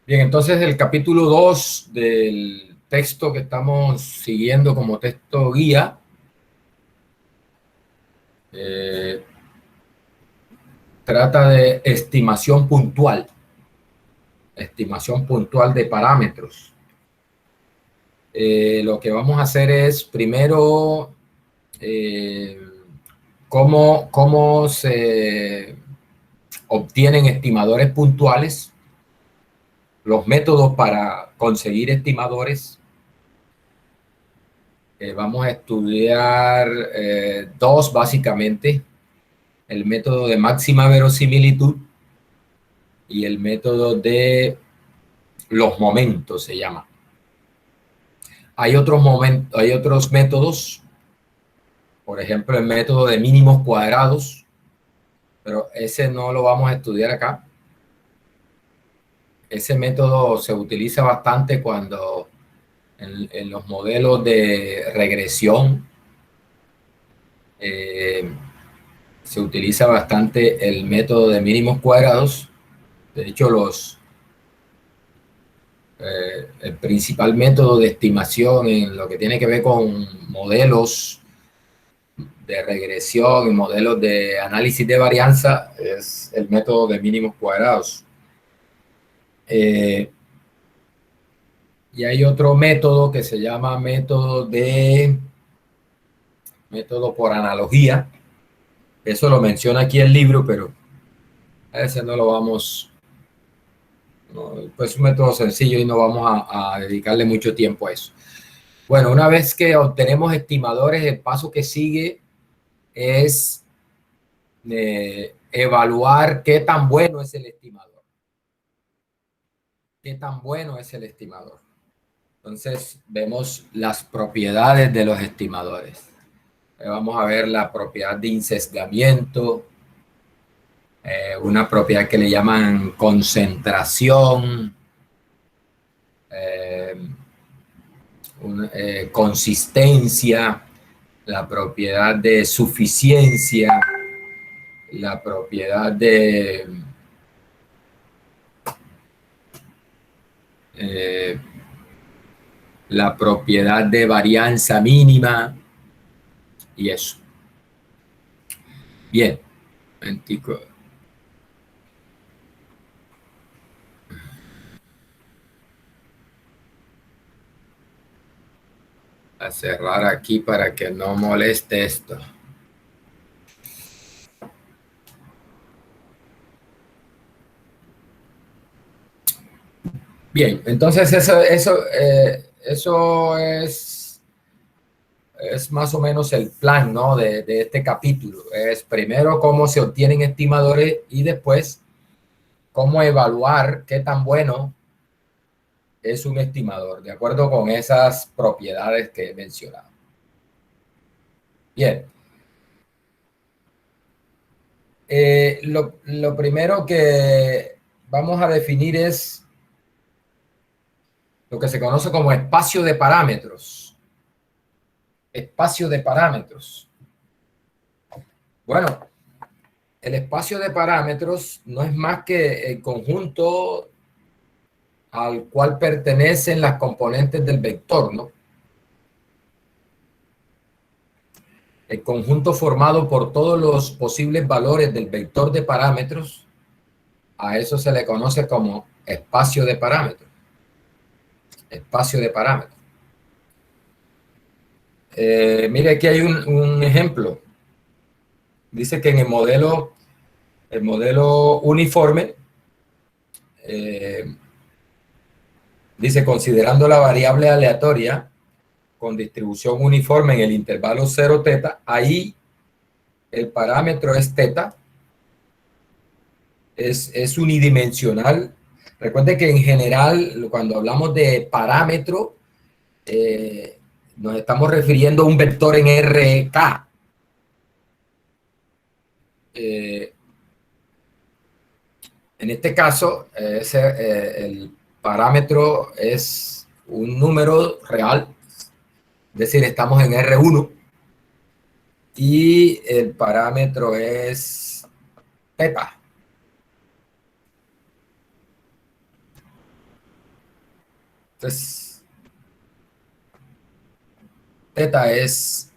Bien, entonces el capítulo 2 del texto que estamos siguiendo como texto guía eh, trata de estimación puntual de parámetros. Lo que vamos a hacer es primero eh, cómo se obtienen estimadores puntuales, los métodos para conseguir estimadores. Vamos a estudiar dos básicamente: el método de máxima verosimilitud y el método de los momentos, se llama. Hay otros métodos, por ejemplo, el método de mínimos cuadrados, pero ese no lo vamos a estudiar acá. Ese método se utiliza bastante cuando en los modelos de regresión se utiliza bastante el método de mínimos cuadrados. De hecho, el principal método de estimación en lo que tiene que ver con modelos de regresión y modelos de análisis de varianza es el método de mínimos cuadrados. Y hay otro método que se llama método por analogía. Eso lo menciona aquí el libro, pero a ese no lo vamos, no, pues es un método sencillo y no vamos a dedicarle mucho tiempo a eso. Bueno, una vez que obtenemos estimadores, el paso que sigue es evaluar qué tan bueno es el estimador. ¿Qué tan bueno es el estimador? Entonces, vemos las propiedades de los estimadores. Vamos a ver la propiedad de insesgamiento, una propiedad que le llaman concentración, consistencia, la propiedad de suficiencia, la propiedad de la propiedad de varianza mínima y eso. Bien, antico. A cerrar aquí para que no moleste esto. Bien, entonces eso es más o menos el plan, ¿no? de este capítulo. Es primero cómo se obtienen estimadores y después cómo evaluar qué tan bueno es un estimador, de acuerdo con esas propiedades que he mencionado. Bien. Lo primero que vamos a definir es lo que se conoce como espacio de parámetros. Espacio de parámetros. Bueno, el espacio de parámetros no es más que el conjunto al cual pertenecen las componentes del vector, ¿no? El conjunto formado por todos los posibles valores del vector de parámetros, a eso se le conoce como espacio de parámetros. Espacio de parámetros. Mire, aquí hay un ejemplo. Dice que en el modelo uniforme, dice, considerando la variable aleatoria con distribución uniforme en el intervalo 0 teta, ahí el parámetro es teta, es unidimensional. Recuerde que en general, cuando hablamos de parámetro, nos estamos refiriendo a un vector en RK. En este caso, el parámetro es un número real, es decir, estamos en R1 y el parámetro es teta. Entonces, teta es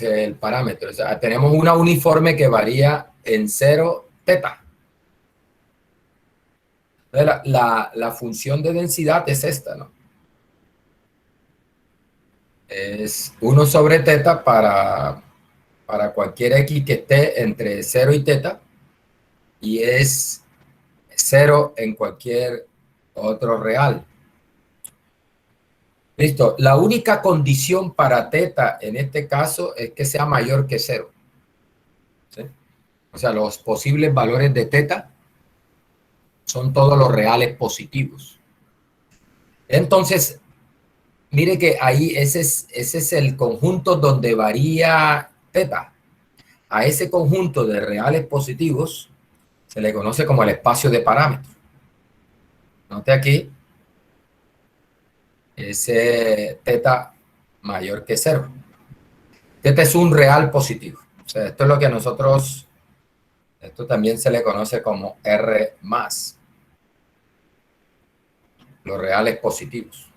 el parámetro. O sea, tenemos una uniforme que varía en 0 teta. Entonces, la función de densidad es esta, ¿no? Es 1 sobre teta para cualquier x que esté entre 0 y teta, y es 0 en cualquier otro real. Listo. La única condición para teta en este caso es que sea mayor que 0. ¿Sí? O sea, los posibles valores de teta son todos los reales positivos. Entonces, mire que ahí ese es el conjunto donde varía teta. A ese conjunto de reales positivos se le conoce como el espacio de parámetros. Note aquí, ese teta mayor que 0. Teta es un real positivo. O sea, esto es lo que nosotros, esto también se le conoce como R más, los reales positivos.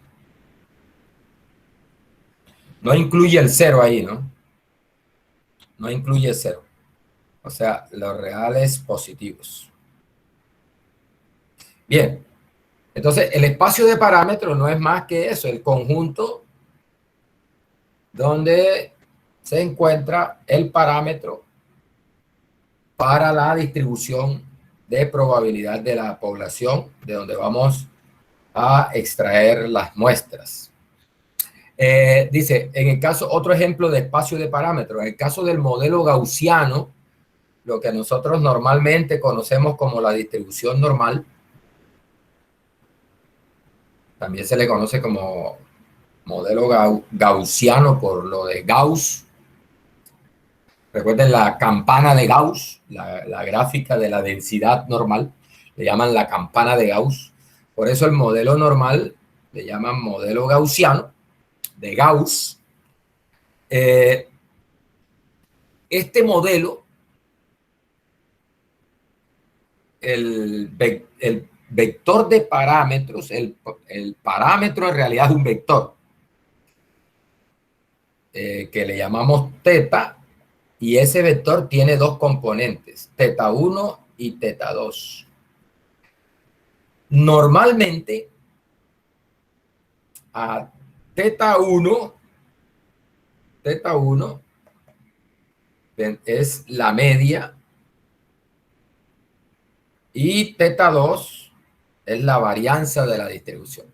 No incluye el 0 ahí, ¿no? No incluye el 0. O sea, los reales positivos. Bien, entonces el espacio de parámetros no es más que eso, el conjunto donde se encuentra el parámetro para la distribución de probabilidad de la población de donde vamos a extraer las muestras. Dice, en el caso, otro ejemplo de espacio de parámetros, en el caso del modelo gaussiano, lo que nosotros normalmente conocemos como la distribución normal, también se le conoce como modelo gaussiano por lo de Gauss. Recuerden la campana de Gauss, la gráfica de la densidad normal, le llaman la campana de Gauss. Por eso el modelo normal le llaman modelo gaussiano, de Gauss. Este modelo, el vector de parámetros, el parámetro en realidad es un vector que le llamamos teta, y ese vector tiene dos componentes, teta 1 y teta 2. Normalmente, a teta 1 es la media y teta 2 es la varianza de la distribución.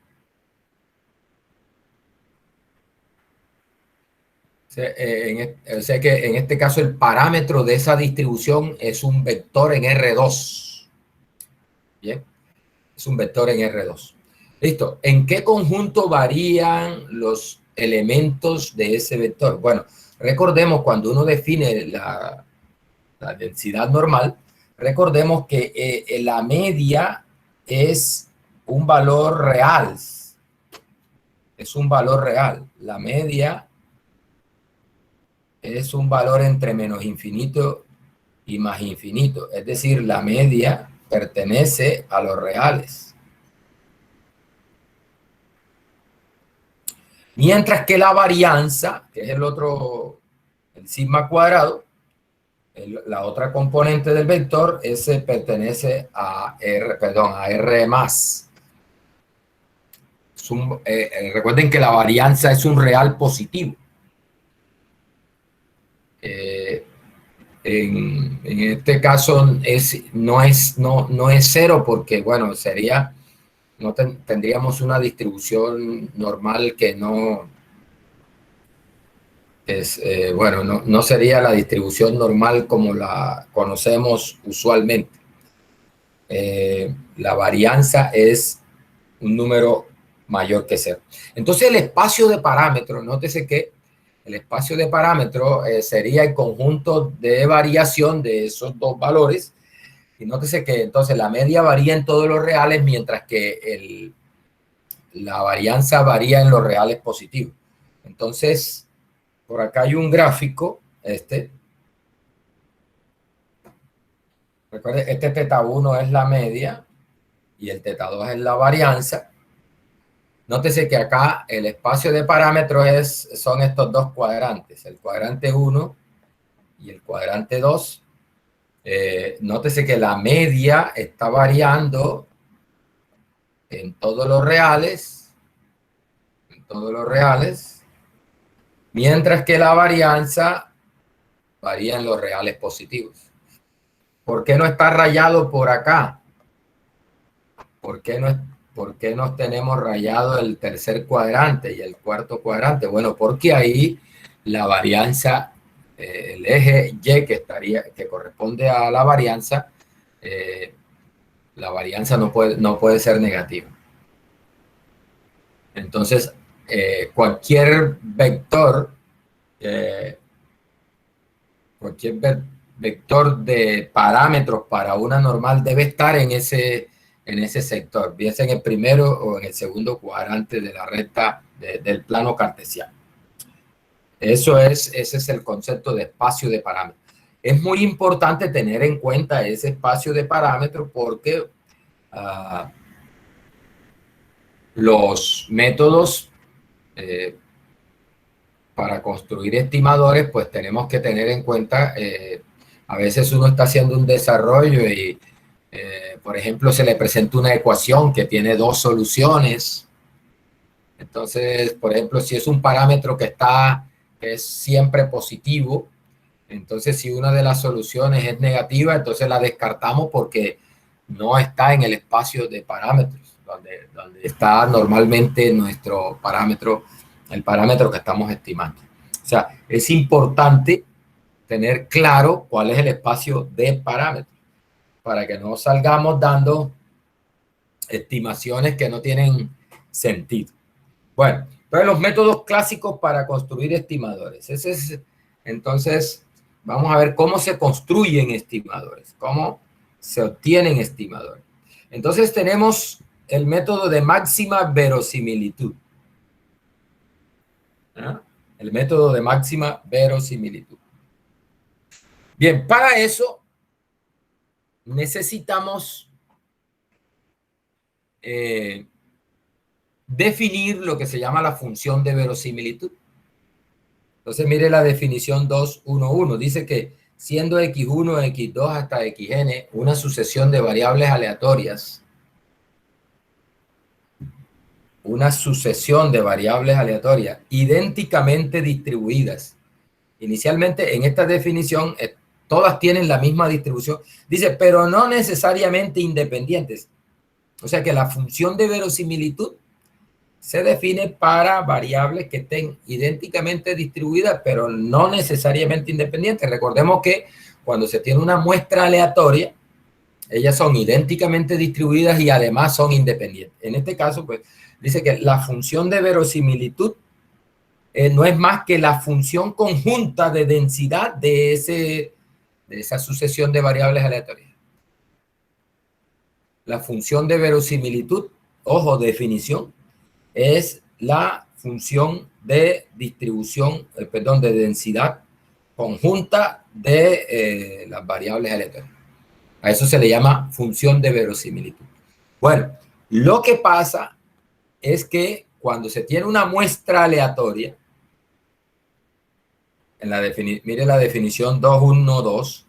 O sea que en este caso el parámetro de esa distribución es un vector en R2. Bien, es un vector en R2. Listo. ¿En qué conjunto varían los elementos de ese vector? Bueno, recordemos cuando uno define la densidad normal, recordemos que la media es un valor real. Es un valor real. La media es un valor entre menos infinito y más infinito. Es decir, la media pertenece a los reales. Mientras que la varianza, que es el otro, el sigma cuadrado, la otra componente del vector, ese pertenece a R más. Recuerden que la varianza es un real positivo. En este caso no es 0 porque, bueno, sería, no tendríamos una distribución normal que no es, bueno, no sería la distribución normal como la conocemos usualmente. La varianza es un número mayor que 0. Entonces el espacio de parámetros, nótese que el espacio de parámetros sería el conjunto de variación de esos dos valores, y nótese que entonces la media varía en todos los reales, mientras que la varianza varía en los reales positivos. Entonces, por acá hay un gráfico, recuerde, este teta 1 es la media y el teta 2 es la varianza. nótese que acá el espacio de parámetros son estos dos cuadrantes, el cuadrante 1 y el cuadrante 2. Nótese que la media está variando en todos los reales, mientras que la varianza varía en los reales positivos. ¿Por qué no está rayado por acá? ¿Por qué no tenemos rayado el tercer cuadrante y el cuarto cuadrante? Bueno, porque ahí la varianza, el eje Y que corresponde a la varianza no puede ser negativa. Entonces, cualquier vector de parámetros para una normal debe estar en ese sector, bien sea en el primero o en el segundo cuadrante de la recta del plano cartesiano. Ese es el concepto de espacio de parámetros. Es muy importante tener en cuenta ese espacio de parámetros porque los métodos para construir estimadores, pues tenemos que tener en cuenta, a veces uno está haciendo un desarrollo y, por ejemplo, se le presenta una ecuación que tiene dos soluciones. Entonces, por ejemplo, si es un parámetro que es siempre positivo, entonces si una de las soluciones es negativa, entonces la descartamos porque no está en el espacio de parámetros, donde está normalmente nuestro parámetro, el parámetro que estamos estimando. O sea, es importante tener claro cuál es el espacio de parámetros para que no salgamos dando estimaciones que no tienen sentido. Bueno, entonces los métodos clásicos para construir estimadores. Entonces, vamos a ver cómo se construyen estimadores, cómo se obtienen estimadores. Entonces tenemos el método de máxima verosimilitud. ¿Ah? El método de máxima verosimilitud. Bien, para eso necesitamos definir lo que se llama la función de verosimilitud. Entonces, mire la definición 2.1.1. Dice que siendo x1, x2 hasta xn una sucesión de variables aleatorias, idénticamente distribuidas. Inicialmente, en esta definición, todas tienen la misma distribución. Dice, pero no necesariamente independientes. O sea que la función de verosimilitud se define para variables que estén idénticamente distribuidas, pero no necesariamente independientes. Recordemos que cuando se tiene una muestra aleatoria, ellas son idénticamente distribuidas y además son independientes. En este caso, pues, dice que la función de verosimilitud no es más que la función conjunta de densidad de esa sucesión de variables aleatorias. La función de verosimilitud, ojo, definición, es la función de distribución, de densidad conjunta de las variables aleatorias. A eso se le llama función de verosimilitud. Bueno, lo que pasa es que cuando se tiene una muestra aleatoria, mire la definición 2.1.2,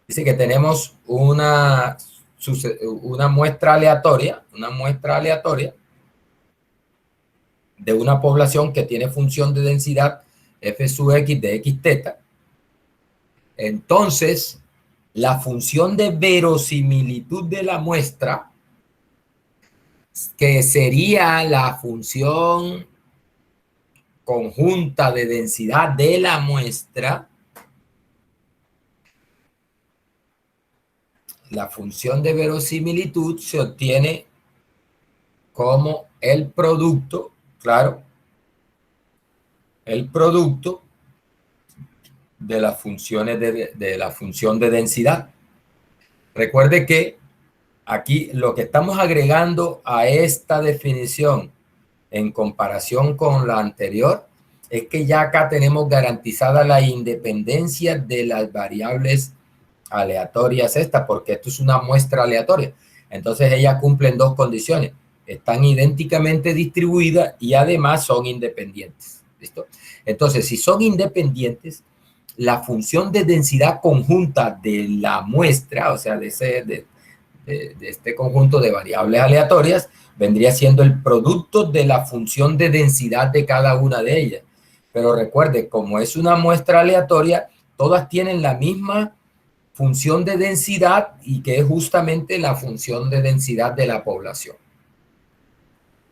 dice que tenemos una muestra aleatoria, de una población que tiene función de densidad f sub x de x teta. Entonces, la función de verosimilitud de la muestra, que sería la función conjunta de densidad de la muestra, la función de verosimilitud se obtiene como el producto, claro, el producto de las funciones de la función de densidad. Recuerde que aquí lo que estamos agregando a esta definición en comparación con la anterior es que ya acá tenemos garantizada la independencia de las variables aleatorias porque esto es una muestra aleatoria. Entonces ellas cumplen dos condiciones. están idénticamente distribuidas y además son independientes. ¿Listo? Entonces, si son independientes, la función de densidad conjunta de la muestra, o sea, de este conjunto de variables aleatorias, vendría siendo el producto de la función de densidad de cada una de ellas. Pero recuerde, como es una muestra aleatoria, todas tienen la misma función de densidad y que es justamente la función de densidad de la población.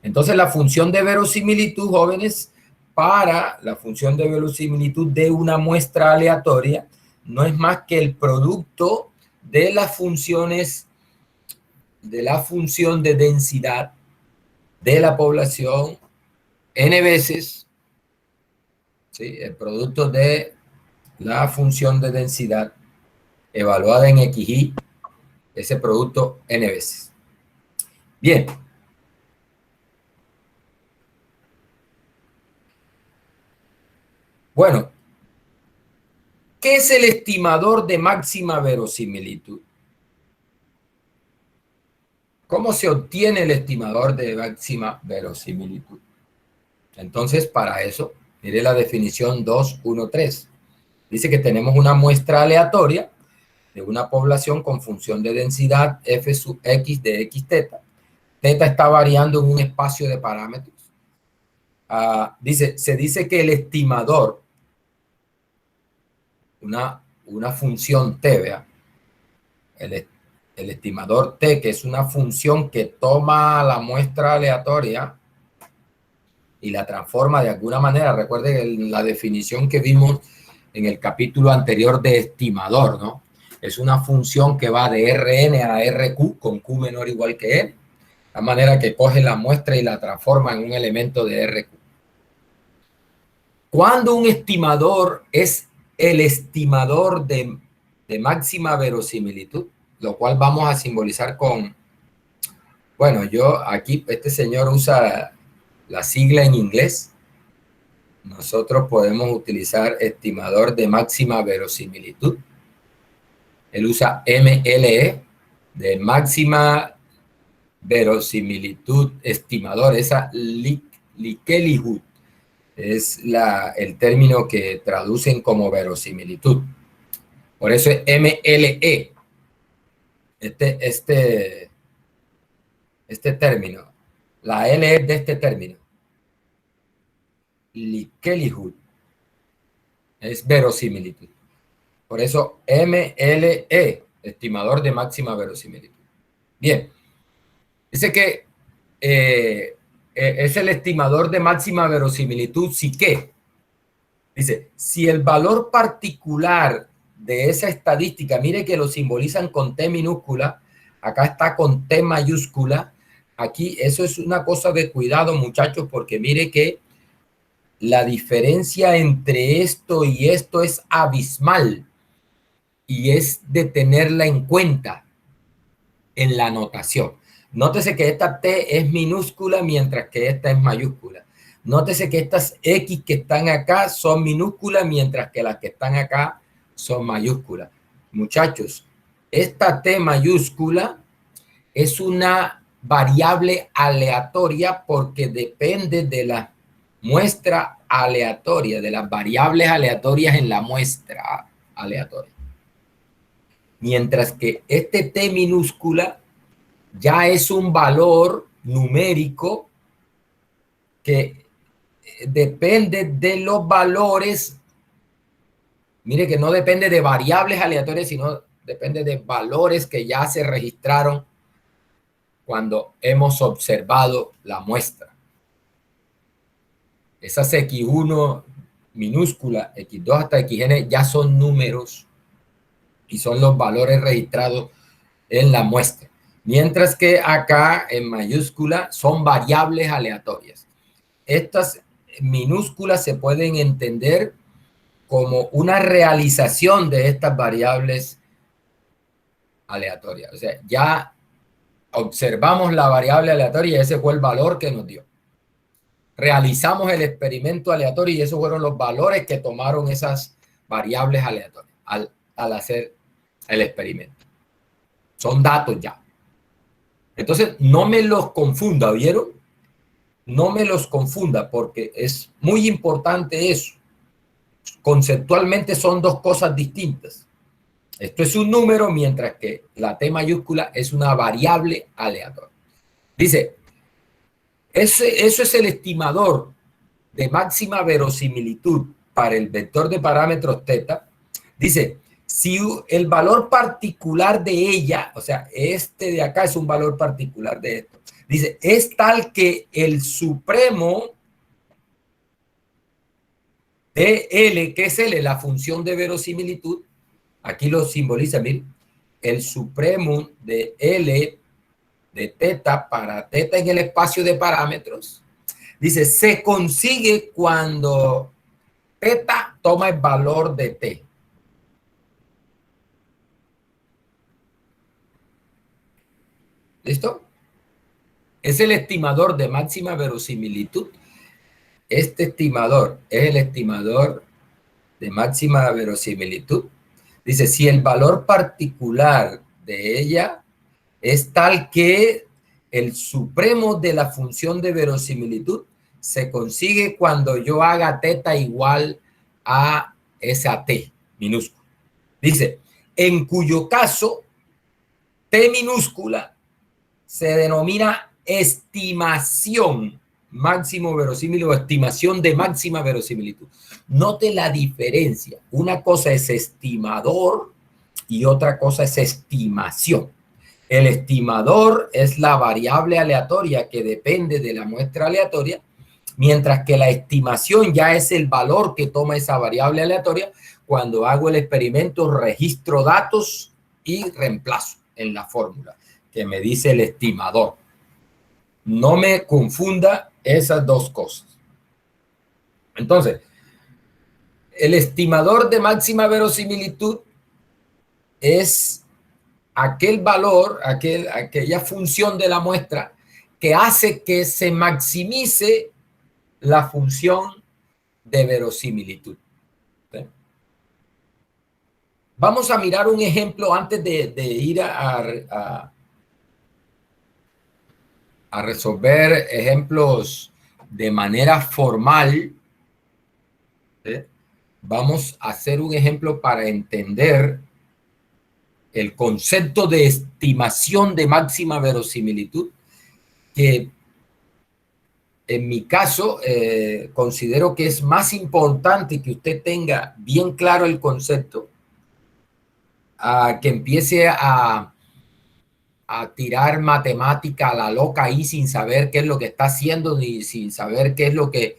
Entonces, la función de verosimilitud, jóvenes, para la función de verosimilitud de una muestra aleatoria, no es más que el producto de las funciones de la función de densidad de la población n veces, ¿sí? El producto de la función de densidad evaluada en xy, ese producto n veces. Bien. Bueno, ¿qué es el estimador de máxima verosimilitud? ¿Cómo se obtiene el estimador de máxima verosimilitud? Entonces, para eso, mire la definición 2.1.3. Dice que tenemos una muestra aleatoria de una población con función de densidad f sub x de x teta. Teta está variando en un espacio de parámetros. Se dice que el estimador, una función t, vea, el estimador t, que es una función que toma la muestra aleatoria y la transforma de alguna manera. Recuerden la definición que vimos en el capítulo anterior de estimador, ¿no? Es una función que va de Rn a Rq con Q menor o igual que N. De manera que coge la muestra y la transforma en un elemento de Rq. Cuando un estimador es el estimador de máxima verosimilitud, lo cual vamos a simbolizar con, bueno, yo aquí, este señor usa la sigla en inglés. Nosotros podemos utilizar estimador de máxima verosimilitud. Él usa MLE, de máxima verosimilitud estimador, esa likelihood es el término que traducen como verosimilitud. Por eso es MLE, este término. La L es de este término. Likelihood es verosimilitud. Por eso MLE, estimador de máxima verosimilitud. Bien, dice que es el estimador de máxima verosimilitud si que, dice, si el valor particular de esa estadística, mire que lo simbolizan con T minúscula, acá está con T mayúscula, aquí eso es una cosa de cuidado, muchachos, porque mire que la diferencia entre esto y esto es abismal y es de tenerla en cuenta en la notación. Nótese que esta T es minúscula mientras que esta es mayúscula. Nótese que estas X que están acá son minúsculas mientras que las que están acá son mayúsculas. Muchachos, esta T mayúscula es una variable aleatoria porque depende de la muestra aleatoria, de las variables aleatorias en la muestra aleatoria. Mientras que este T minúscula ya es un valor numérico que depende de los valores. Mire que no depende de variables aleatorias, sino depende de valores que ya se registraron cuando hemos observado la muestra. Esas X1 minúscula, X2 hasta Xn ya son números y son los valores registrados en la muestra. Mientras que acá en mayúscula son variables aleatorias. Estas minúsculas se pueden entender como una realización de estas variables aleatorias. O sea, ya observamos la variable aleatoria y ese fue el valor que nos dio. Realizamos el experimento aleatorio y esos fueron los valores que tomaron esas variables aleatorias al hacer el experimento. Son datos ya. Entonces, no me los confunda, ¿vieron? No me los confunda porque es muy importante eso. Conceptualmente son dos cosas distintas. Esto es un número, mientras que la T mayúscula es una variable aleatoria. Dice, eso es el estimador de máxima verosimilitud para el vector de parámetros θ. Dice, si el valor particular de ella, o sea, este de acá es un valor particular de esto, dice, es tal que el supremo de L, que es L, la función de verosimilitud, aquí lo simboliza, miren, el supremo de L de θ para θ en el espacio de parámetros, dice, se consigue cuando θ toma el valor de t. ¿Listo? Es el estimador de máxima verosimilitud. Este estimador es el estimador de máxima verosimilitud. Dice, si el valor particular de ella es tal que el supremo de la función de verosimilitud se consigue cuando yo haga θ igual a esa t minúscula. Dice, en cuyo caso t minúscula se denomina estimación máximo verosímil o estimación de máxima verosimilitud. Note la diferencia. Una cosa es estimador y otra cosa es estimación. El estimador es la variable aleatoria que depende de la muestra aleatoria, mientras que la estimación ya es el valor que toma esa variable aleatoria cuando hago el experimento, registro datos y reemplazo en la fórmula que me dice el estimador. No me confunda esas dos cosas. Entonces, el estimador de máxima verosimilitud es aquel valor, aquella función de la muestra que hace que se maximice la función de verosimilitud. ¿Sí? Vamos a mirar un ejemplo antes de ir a resolver ejemplos de manera formal. ¿Sí? Vamos a hacer un ejemplo para entender el concepto de estimación de máxima verosimilitud, que en mi caso considero que es más importante que usted tenga bien claro el concepto a que empiece a tirar matemática a la loca ahí sin saber qué es lo que está haciendo ni sin saber qué es lo que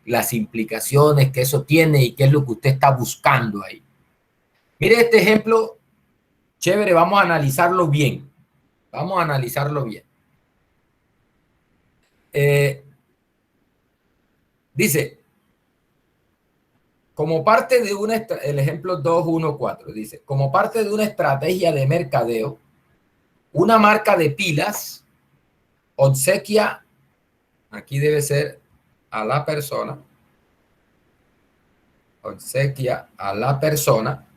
las implicaciones que eso tiene y qué es lo que usted está buscando ahí. Mire este ejemplo, chévere, vamos a analizarlo bien. Vamos a analizarlo bien. Dice, como parte de el ejemplo 2.1.4, dice, como parte de una estrategia de mercadeo, una marca de pilas obsequia, aquí debe ser a la persona, obsequia a la persona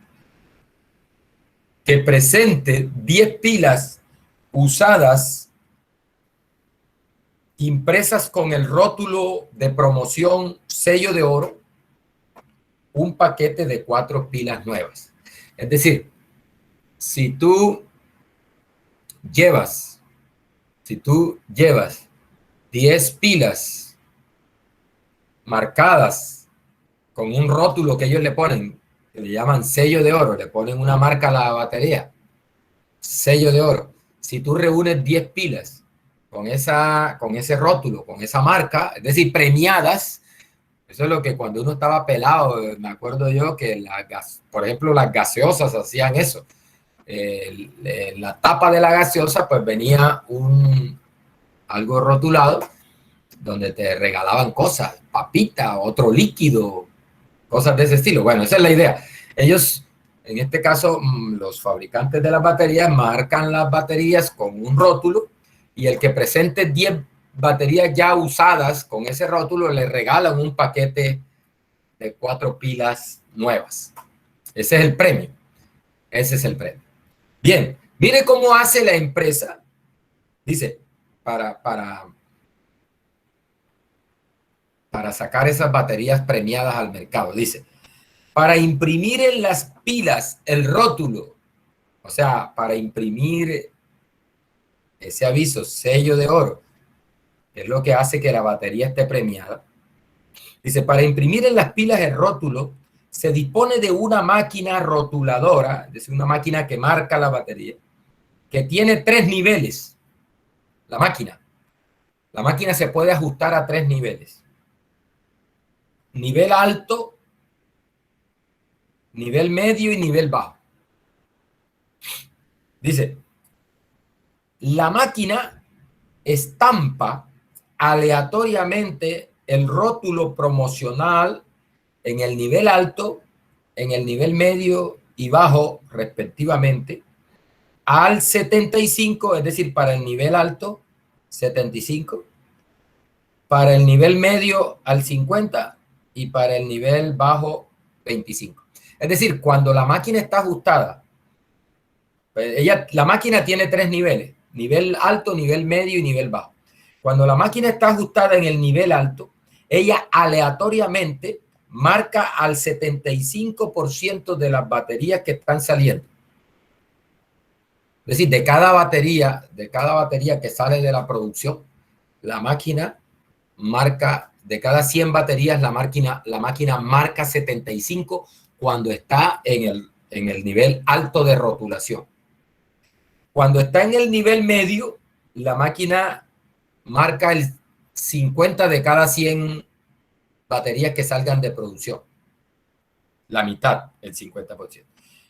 que presente 10 pilas usadas impresas con el rótulo de promoción sello de oro, un paquete de 4 pilas nuevas. Es decir, si tú llevas 10 pilas marcadas con un rótulo que ellos le ponen, que le llaman sello de oro, le ponen una marca a la batería, sello de oro. Si tú reúnes 10 pilas con ese rótulo, con esa marca, es decir, premiadas, eso es lo que cuando uno estaba pelado, me acuerdo yo que, por ejemplo, las gaseosas hacían eso. La tapa de la gaseosa, pues venía algo rotulado donde te regalaban cosas, papita, otro líquido, cosas de ese estilo. Bueno, esa es la idea. Ellos, en este caso, los fabricantes de las baterías marcan las baterías con un rótulo y el que presente 10 baterías ya usadas con ese rótulo le regalan un paquete de 4 pilas nuevas. Ese es el premio. Ese es el premio. Bien, mire cómo hace la empresa Dice, para sacar esas baterías premiadas al mercado. Dice, para imprimir en las pilas el rótulo, o sea, para imprimir ese aviso, sello de oro, que es lo que hace que la batería esté premiada. Dice, para imprimir en las pilas el rótulo, se dispone de una máquina rotuladora, es decir, una máquina que marca la batería, que tiene 3 niveles. La máquina se puede ajustar a 3 niveles. Nivel alto, nivel medio y nivel bajo. Dice, la máquina estampa aleatoriamente el rótulo promocional en el nivel alto, en el nivel medio y bajo, respectivamente, al 75, es decir, para el nivel alto, 75, para el nivel medio al 50 y para el nivel bajo, 25. Es decir, cuando la máquina está ajustada, la máquina tiene 3 niveles, nivel alto, nivel medio y nivel bajo. Cuando la máquina está ajustada en el nivel alto, ella aleatoriamente marca al 75% de las baterías que están saliendo. Es decir, de cada batería que sale de la producción, la máquina marca, de cada 100 baterías, la máquina marca 75 cuando está en el nivel alto de rotulación. Cuando está en el nivel medio, la máquina marca el 50 de cada 100 baterías que salgan de producción. La mitad, el 50%.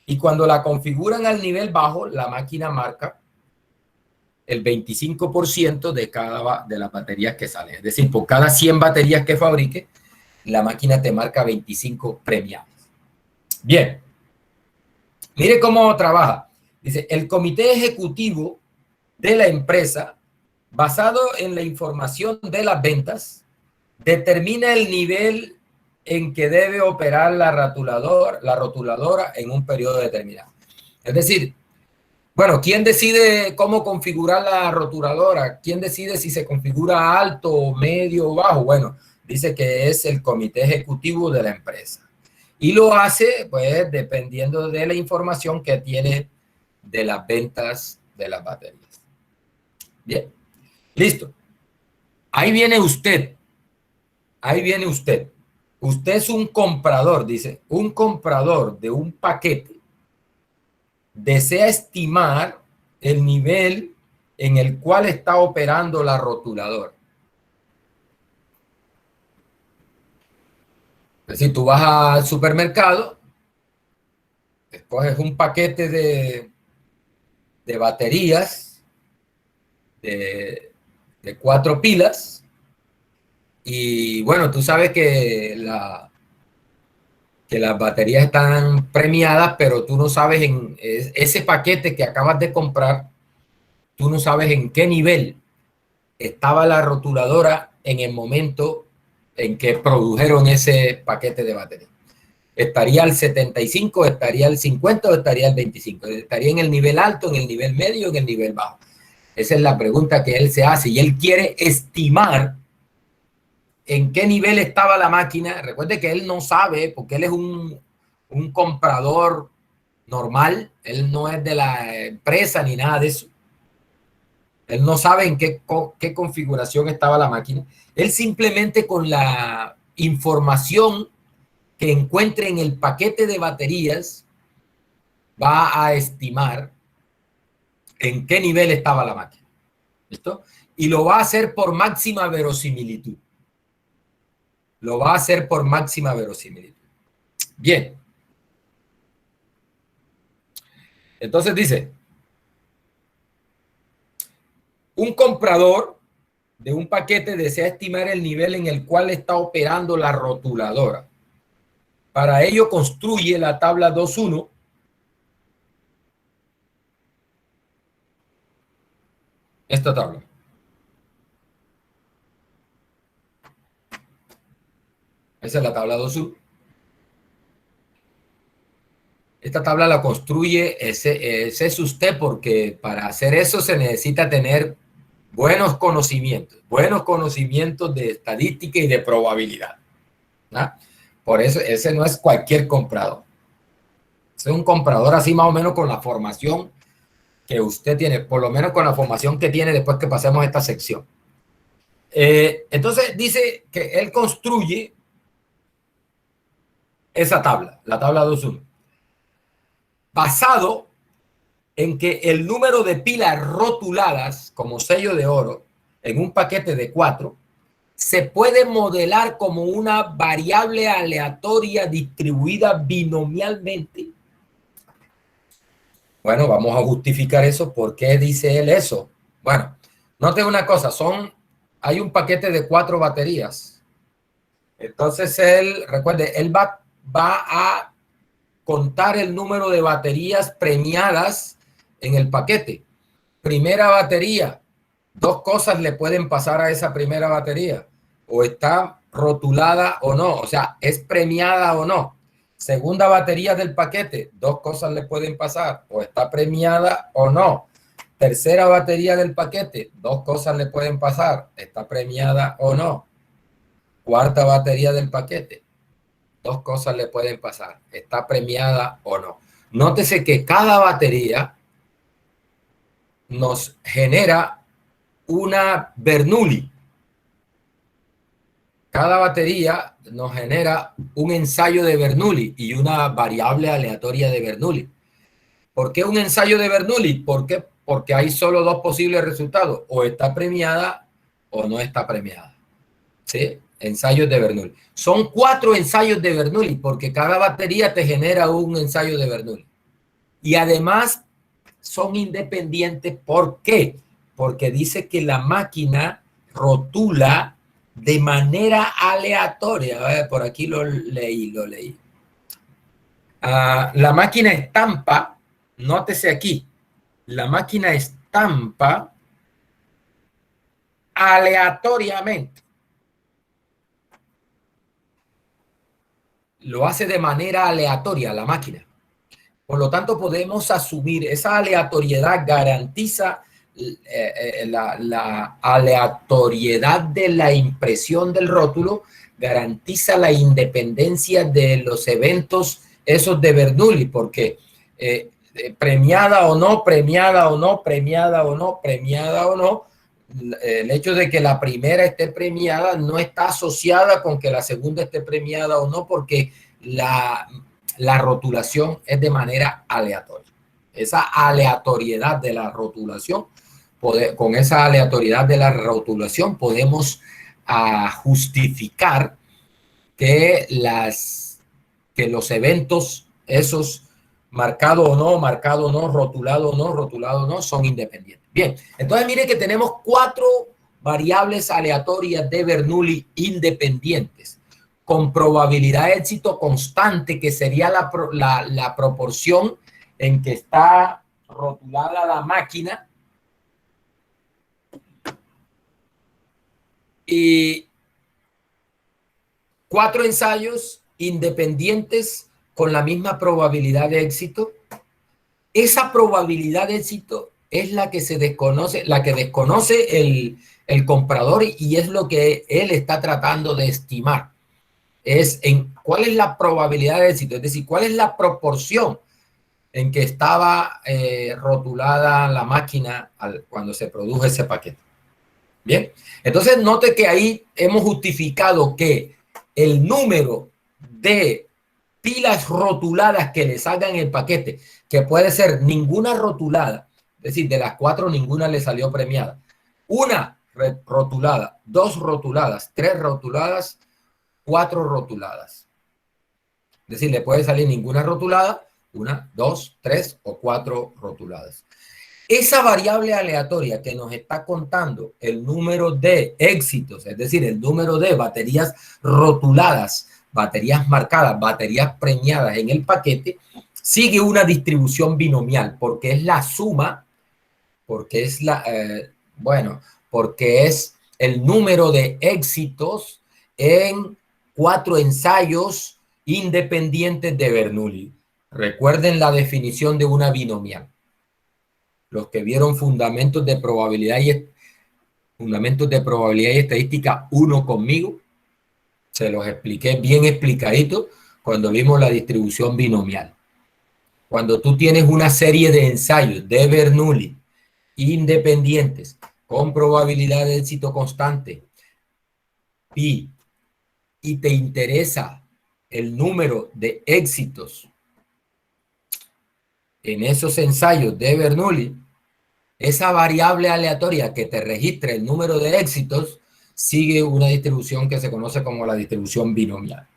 Y cuando la configuran al nivel bajo, la máquina marca el 25% de las baterías que salen. Es decir, por cada 100 baterías que fabrique, la máquina te marca 25 premiadas. Bien, mire cómo trabaja. Dice, el comité ejecutivo de la empresa, basado en la información de las ventas, determina el nivel en que debe operar la rotuladora en un periodo determinado. Es decir, bueno, ¿quién decide cómo configurar la rotuladora? ¿Quién decide si se configura alto, medio o bajo? Bueno, dice que es el comité ejecutivo de la empresa. Y lo hace, pues, dependiendo de la información que tiene de las ventas de las baterías. Bien, listo. Ahí viene usted. Ahí viene usted. Usted es un comprador, dice, un comprador de un paquete desea estimar el nivel en el cual está operando la rotuladora. Es decir, tú vas al supermercado, escoges un paquete de baterías de 4 pilas y bueno, tú sabes que las baterías están premiadas, pero tú no sabes en ese paquete que acabas de comprar, tú no sabes en qué nivel estaba la rotuladora en el momento en que produjeron ese paquete de batería. ¿Estaría al 75, estaría al 50 o estaría al 25? ¿Estaría en el nivel alto, en el nivel medio o en el nivel bajo? Esa es la pregunta que él se hace y él quiere estimar en qué nivel estaba la máquina. Recuerde que él no sabe porque él es un comprador normal, él no es de la empresa ni nada de eso. Él no sabe en qué configuración estaba la máquina. Él simplemente con la información que encuentre en el paquete de baterías va a estimar en qué nivel estaba la máquina. ¿Listo? Y lo va a hacer por máxima verosimilitud. Lo va a hacer por máxima verosimilitud. Bien. Entonces dice, un comprador de un paquete desea estimar el nivel en el cual está operando la rotuladora. Para ello construye la tabla 2.1. Esta tabla. Esa es la tabla 2.1. Esta tabla la construye, ese es usted, porque para hacer eso se necesita tener buenos conocimientos de estadística y de probabilidad, ¿no? Por eso ese no es cualquier comprador. Es un comprador así más o menos con la formación que usted tiene, por lo menos con la formación que tiene después que pasemos esta sección. Entonces dice que él construye esa tabla, la tabla 2.1, basado en que el número de pilas rotuladas como sello de oro en un paquete de 4 se puede modelar como una variable aleatoria distribuida binomialmente. Bueno, vamos a justificar eso. ¿Por qué dice él eso? Bueno, note una cosa, hay un paquete de 4 baterías. Entonces él, recuerde, él va a contar el número de baterías premiadas en el paquete. Primera batería, 2 cosas le pueden pasar a esa primera batería. O está rotulada o no, o sea, es premiada o no. Segunda batería del paquete, 2 cosas le pueden pasar, o está premiada o no. Tercera batería del paquete, 2 cosas le pueden pasar, está premiada o no. Cuarta batería del paquete, 2 cosas le pueden pasar, está premiada o no. Nótese que cada batería nos genera una Bernoulli. Cada batería nos genera un ensayo de Bernoulli y una variable aleatoria de Bernoulli. ¿Por qué un ensayo de Bernoulli? ¿Por qué? Porque hay solo 2 posibles resultados. O está premiada o no está premiada. ¿Sí? Ensayos de Bernoulli. Son 4 ensayos de Bernoulli porque cada batería te genera un ensayo de Bernoulli. Y además son independientes. ¿Por qué? Porque dice que la máquina rotula de manera aleatoria. A ver, por aquí lo leí. La máquina estampa, nótese aquí, la máquina estampa aleatoriamente. Lo hace de manera aleatoria la máquina. Por lo tanto, podemos asumir esa aleatoriedad garantiza la aleatoriedad de la impresión del rótulo, garantiza la independencia de los eventos esos de Bernoulli, porque premiada o no, premiada o no, premiada o no, premiada o no, el hecho de que la primera esté premiada no está asociada con que la segunda esté premiada o no, porque la rotulación es de manera aleatoria. Esa aleatoriedad de la rotulación, con esa aleatoriedad de la rotulación podemos justificar que los eventos, esos marcado o no, rotulado o no, son independientes. Bien, entonces mire que tenemos 4 variables aleatorias de Bernoulli independientes con probabilidad de éxito constante, que sería la proporción en que está rotulada la máquina, y 4 ensayos independientes con la misma probabilidad de éxito. Esa probabilidad de éxito es la que se desconoce, la que desconoce el comprador, y es lo que él está tratando de estimar. Es en cuál es la probabilidad de éxito, es decir, cuál es la proporción en que estaba rotulada la máquina cuando se produjo ese paquete. Bien, entonces note que ahí hemos justificado que el número de pilas rotuladas que le salgan el paquete, que puede ser ninguna rotulada, es decir, de las 4 ninguna le salió premiada, 1 rotulada, 2 rotuladas, 3 rotuladas, 4 rotuladas. Es decir, le puede salir ninguna rotulada, 1, 2, 3 o 4 rotuladas. Esa variable aleatoria que nos está contando el número de éxitos, es decir, el número de baterías rotuladas, baterías marcadas, baterías premiadas en el paquete, sigue una distribución binomial, porque es la suma, porque es porque es el número de éxitos en 4 ensayos independientes de Bernoulli. Recuerden la definición de una binomial. Los que vieron fundamentos de probabilidad Fundamentos de probabilidad y estadística 1 conmigo. Se los expliqué bien explicadito cuando vimos la distribución binomial. Cuando tú tienes una serie de ensayos de Bernoulli independientes con probabilidad de éxito constante, pi, y te interesa el número de éxitos en esos ensayos de Bernoulli, esa variable aleatoria que te registra el número de éxitos sigue una distribución que se conoce como la distribución binomial.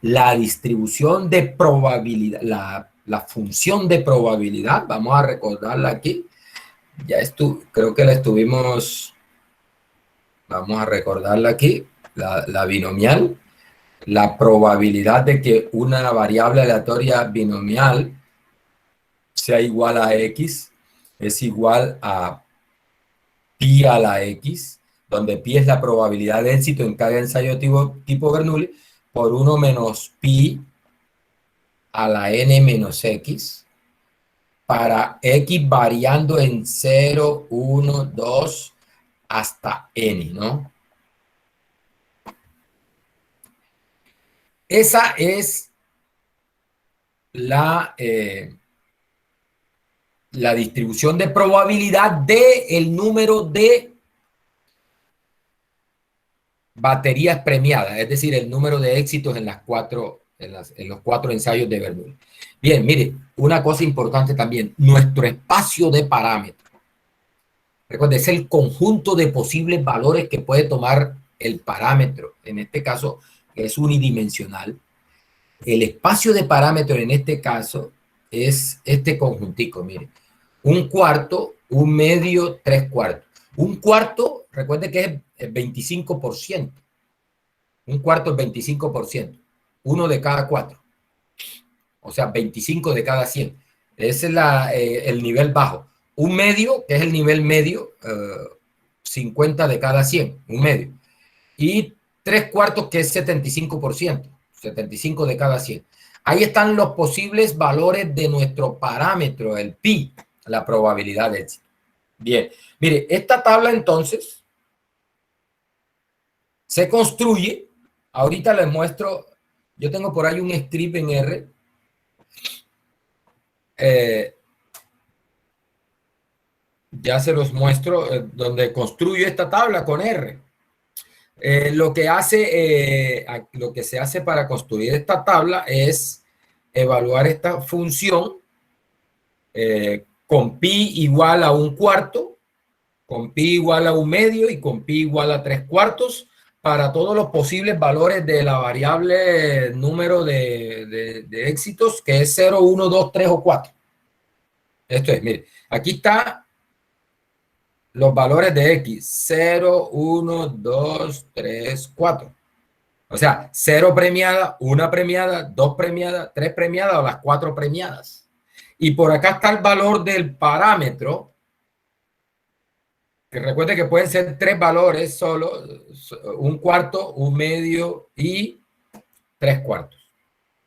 La distribución de probabilidad, la función de probabilidad, vamos a recordarla aquí, creo que la estuvimos, vamos a recordarla aquí, la binomial, la probabilidad de que una variable aleatoria binomial sea igual a X es igual a pi a la X, donde pi es la probabilidad de éxito en cada ensayo tipo Bernoulli, por 1 menos pi a la n menos X, para X variando en 0, 1, 2, hasta n, ¿no? Esa es la distribución de probabilidad del número de baterías premiadas, es decir, el número de éxitos en los 4 ensayos de Bernoulli. Bien, mire, una cosa importante también, nuestro espacio de parámetros. Recuerde, es el conjunto de posibles valores que puede tomar el parámetro, en este caso es unidimensional. El espacio de parámetros en este caso es este conjuntico, mire. Un cuarto, un medio, 3/4. Un cuarto, recuerde que es el 25%. Un cuarto es 25%. Uno de cada 4. O sea, 25 de cada 100. Ese es el nivel bajo. Un medio, que es el nivel medio, 50 de cada 100. Un medio. Y 3/4, que es 75%. 75 de cada 100. Ahí están los posibles valores de nuestro parámetro, el pi, la probabilidad de éxito. Bien, mire, esta tabla entonces se construye. Ahorita les muestro, yo tengo por ahí un script en R. Ya se los muestro, donde construyo esta tabla con R. Lo que se hace para construir esta tabla es evaluar esta función con pi igual a 1/4, con pi igual a 1 medio y con pi igual a 3/4 para todos los posibles valores de la variable número de éxitos, que es 0, 1, 2, 3 o 4. Esto es, mire, aquí está los valores de X, 0, 1, 2, 3, 4. O sea, 0 premiada, 1 premiada, 2 premiada, 3 premiadas o las 4 premiadas. Y por acá está el valor del parámetro, que recuerde que pueden ser 3 valores solo, 1/4, 1 medio y 3/4.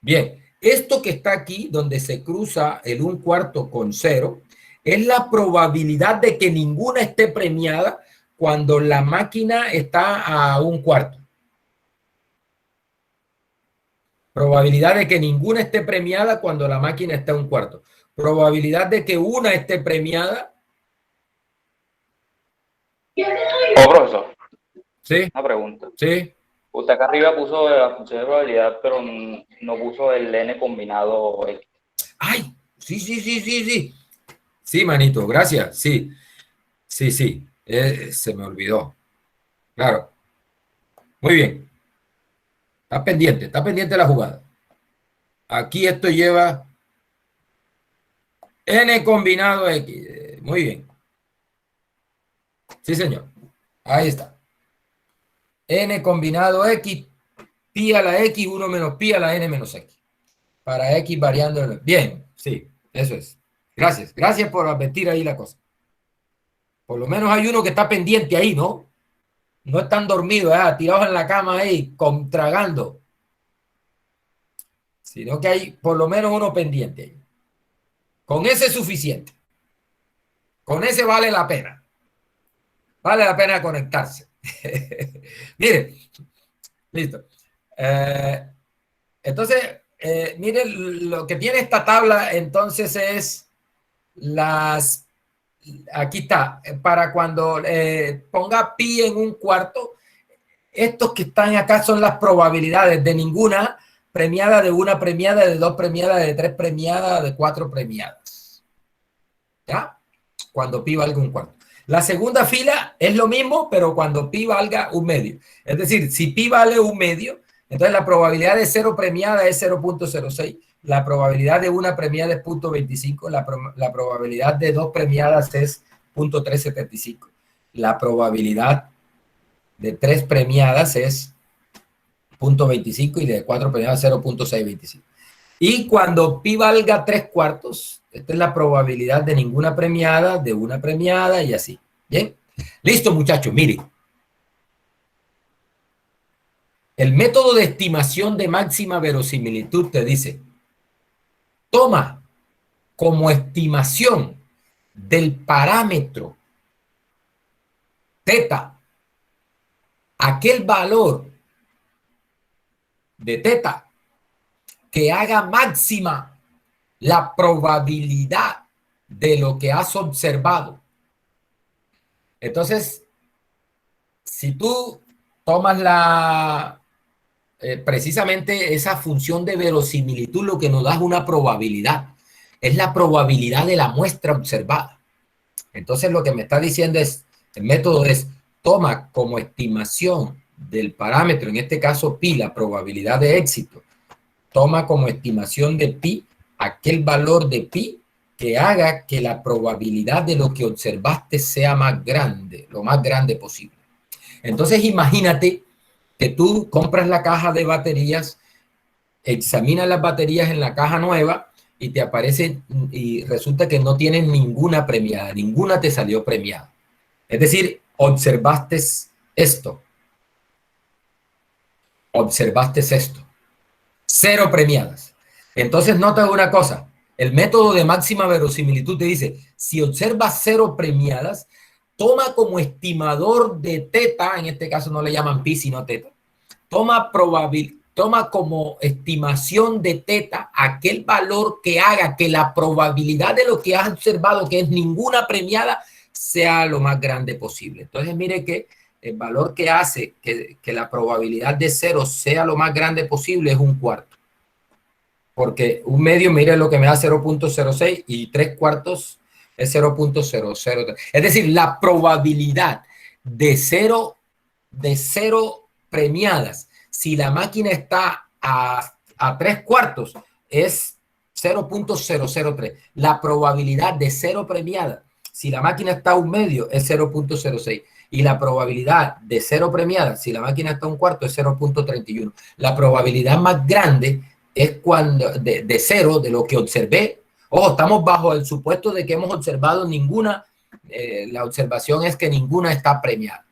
Bien, esto que está aquí, donde se cruza el 1/4 con 0, es la probabilidad de que ninguna esté premiada cuando la máquina está a 1/4. Probabilidad de que ninguna esté premiada cuando la máquina está a 1/4. Probabilidad de que una esté premiada. Oh, profesor, Sí, una pregunta. sí. Usted acá arriba puso la función de probabilidad, pero no puso el n combinado X. Ay, sí, sí, sí, sí, sí. Sí, manito, gracias. Sí, sí, sí. Se me olvidó. Claro. Muy bien. Está pendiente la jugada. Aquí esto lleva n combinado X. Muy bien. Sí, señor. Ahí está. N combinado X, pi a la X, 1 menos pi a la n menos X. Para X variando. Bien, sí, eso es. Gracias. Gracias por advertir ahí la cosa. Por lo menos hay uno que está pendiente ahí, ¿no? No están dormidos, tirados en la cama ahí, tragando. Sino que hay por lo menos uno pendiente ahí. Con ese es suficiente. Con ese vale la pena. Vale la pena conectarse. Mire, listo. Entonces, mire, lo que tiene esta tabla entonces es aquí está, para cuando ponga pi en un cuarto, estos que están acá son las probabilidades de ninguna premiada, de una premiada, de dos premiadas, de tres premiadas, de cuatro premiadas. ¿Ya? Cuando pi valga un cuarto. La segunda fila es lo mismo, pero cuando pi valga un medio. Es decir, si pi vale un medio, entonces la probabilidad de 0 premiada es 0.06. La probabilidad de una premiada es 0.25. La probabilidad de dos premiadas es 0.375. La probabilidad de tres premiadas es 0.25 y de cuatro premiadas 0.625. Y cuando pi valga 3 cuartos, esta es la probabilidad de ninguna premiada, de una premiada y así. ¿Bien? Listo, muchachos, miren. El método de estimación de máxima verosimilitud te dice, toma como estimación del parámetro teta aquel valor de teta que haga máxima la probabilidad de lo que has observado. Entonces, si tú tomas precisamente esa función de verosimilitud, lo que nos da es una probabilidad. Es la probabilidad de la muestra observada. Entonces, lo que me está diciendo es, el método es, toma como estimación del parámetro, en este caso pi, la probabilidad de éxito. Toma como estimación de pi aquel valor de pi que haga que la probabilidad de lo que observaste sea más grande, lo más grande posible. Entonces imagínate que tú compras la caja de baterías, examinas las baterías en la caja nueva y te aparece y resulta que no tienen ninguna premiada, ninguna te salió premiada. Es decir, observaste esto. Observaste esto. 0 premiadas. Entonces nota una cosa, el método de máxima verosimilitud te dice, si observas 0 premiadas, toma como estimador de teta, en este caso no le llaman pi sino teta, toma como estimación de teta aquel valor que haga que la probabilidad de lo que has observado, que es ninguna premiada, sea lo más grande posible. Entonces mire que el valor que hace que la probabilidad de 0 sea lo más grande posible es un cuarto. Porque un medio, mire lo que me da 0.06 y 3 cuartos es 0.003. Es decir, la probabilidad de 0 premiadas, si la máquina está a 3 cuartos, es 0.003. La probabilidad de 0 premiada, si la máquina está a un medio, es 0.06. Y la probabilidad de 0 premiada, si la máquina está a un cuarto, es 0.31. La probabilidad más grande es cuando de 0, de lo que observé. Ojo, estamos bajo el supuesto de que hemos observado ninguna, la observación es que ninguna está premiada.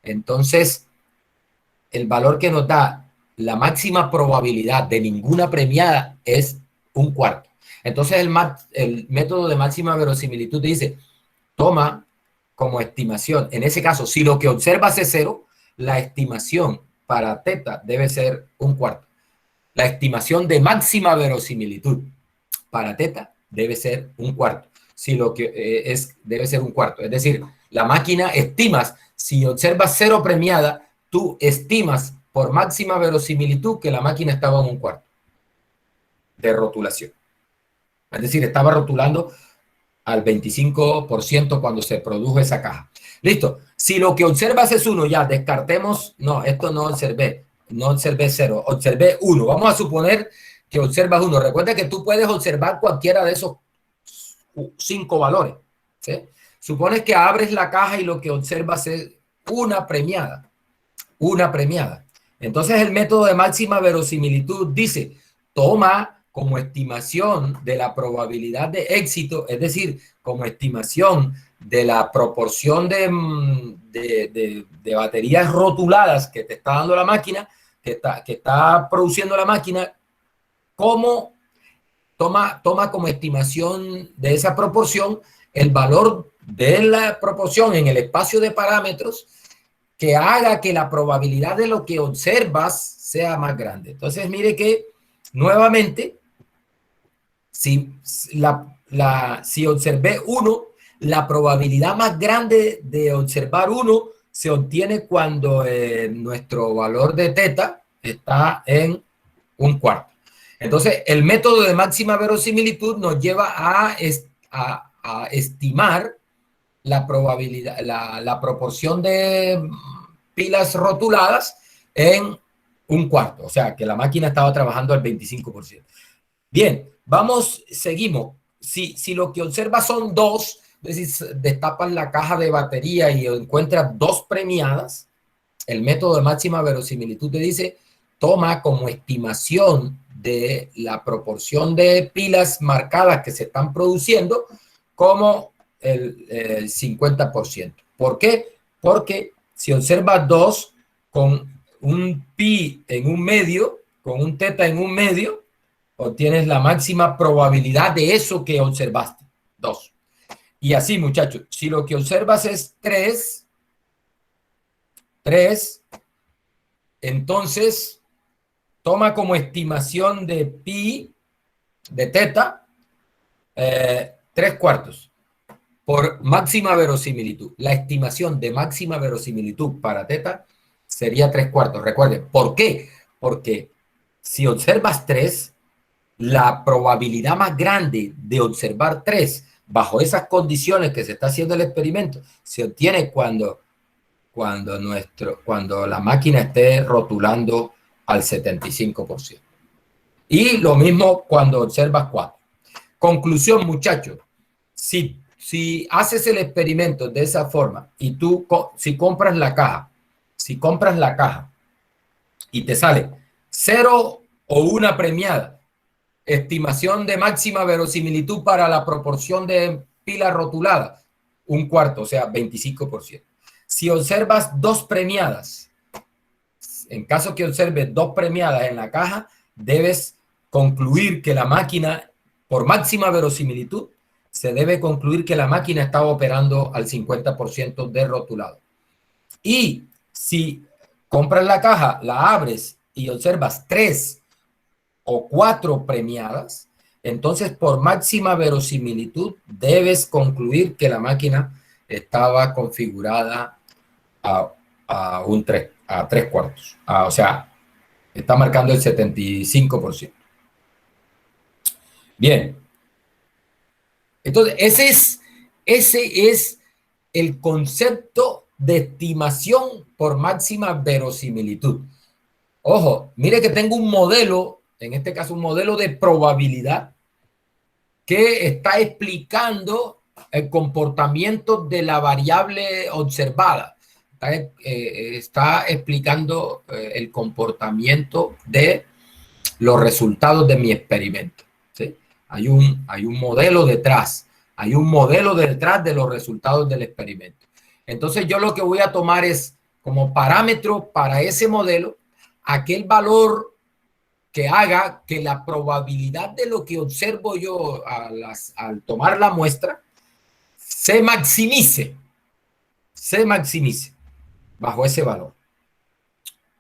Entonces, el valor que nos da la máxima probabilidad de ninguna premiada es un cuarto. Entonces, el método de máxima verosimilitud dice, toma como estimación, en ese caso, si lo que observas es 0, la estimación para teta debe ser un cuarto. La estimación de máxima verosimilitud para teta debe ser un cuarto. Si lo que debe ser un cuarto. Es decir, la máquina estimas, si observas 0 premiada, tú estimas por máxima verosimilitud que la máquina estaba en un cuarto de rotulación. Es decir, estaba rotulando al 25% cuando se produjo esa caja. Listo. Si lo que observas es 1, ya descartemos, no, esto no observé 0, observé 1. Vamos a suponer que observas 1. Recuerda que tú puedes observar cualquiera de esos 5 valores. ¿Sí? Supones que abres la caja y lo que observas es una premiada. Una premiada. Entonces el método de máxima verosimilitud dice, toma como estimación de la probabilidad de éxito, es decir, como estimación de la proporción de baterías rotuladas que te está dando la máquina, que está produciendo la máquina, como toma como estimación de esa proporción el valor de la proporción en el espacio de parámetros que haga que la probabilidad de lo que observas sea más grande. Entonces, mire que nuevamente, si observé 1, la probabilidad más grande de observar 1 se obtiene cuando nuestro valor de teta está en 1/4. Entonces, el método de máxima verosimilitud nos lleva a estimar la probabilidad, la proporción de pilas rotuladas en 1/4. O sea, que la máquina estaba trabajando al 25%. Bien, seguimos. Si lo que observas son 2, es decir, destapas la caja de batería y encuentras 2 premiadas, el método de máxima verosimilitud te dice, toma como estimación de la proporción de pilas marcadas que se están produciendo como el 50%. ¿Por qué? Porque si observas 2 con un pi en un medio, con un teta en un medio, obtienes la máxima probabilidad de eso que observaste, 2. Y así, muchachos, si lo que observas es 3, entonces toma como estimación de pi, de teta, 3/4 por máxima verosimilitud. La estimación de máxima verosimilitud para teta sería 3/4. Recuerden, ¿por qué? Porque si observas 3, la probabilidad más grande de observar 3 bajo esas condiciones que se está haciendo el experimento se obtiene cuando la máquina esté rotulando al 75%. Y lo mismo cuando observas 4. Conclusión, muchachos, si haces el experimento de esa forma y tú, si compras la caja y te sale 0 o 1 premiada, estimación de máxima verosimilitud para la proporción de pilas rotuladas, 1/4, o sea, 25%. Si observas 2 premiadas, en caso que observes 2 premiadas en la caja, debes concluir que la máquina, por máxima verosimilitud, se debe concluir que la máquina estaba operando al 50% de rotulado. Y si compras la caja, la abres y observas 3 o 4 premiadas, entonces por máxima verosimilitud debes concluir que la máquina estaba configurada a 3/4. O sea, está marcando el 75%. Bien. Entonces, ese es el concepto de estimación por máxima verosimilitud. Ojo, mire que tengo un modelo, en este caso un modelo de probabilidad, que está explicando el comportamiento de la variable observada. Está explicando el comportamiento de los resultados de mi experimento. ¿Sí? Hay un modelo detrás. Hay un modelo detrás de los resultados del experimento. Entonces yo lo que voy a tomar es como parámetro para ese modelo aquel valor que haga que la probabilidad de lo que observo yo al tomar la muestra se maximice bajo ese valor.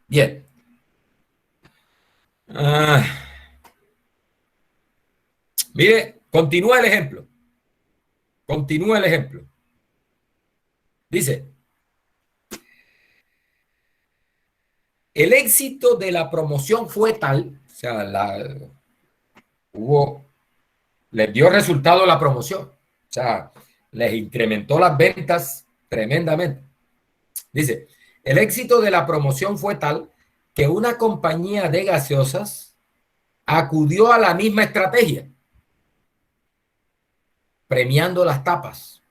Bien. Mire, continúa el ejemplo. Dice, el éxito de la promoción fue tal, o sea, les dio resultado la promoción, o sea, les incrementó las ventas tremendamente. Dice, el éxito de la promoción fue tal que una compañía de gaseosas acudió a la misma estrategia, premiando las tapas.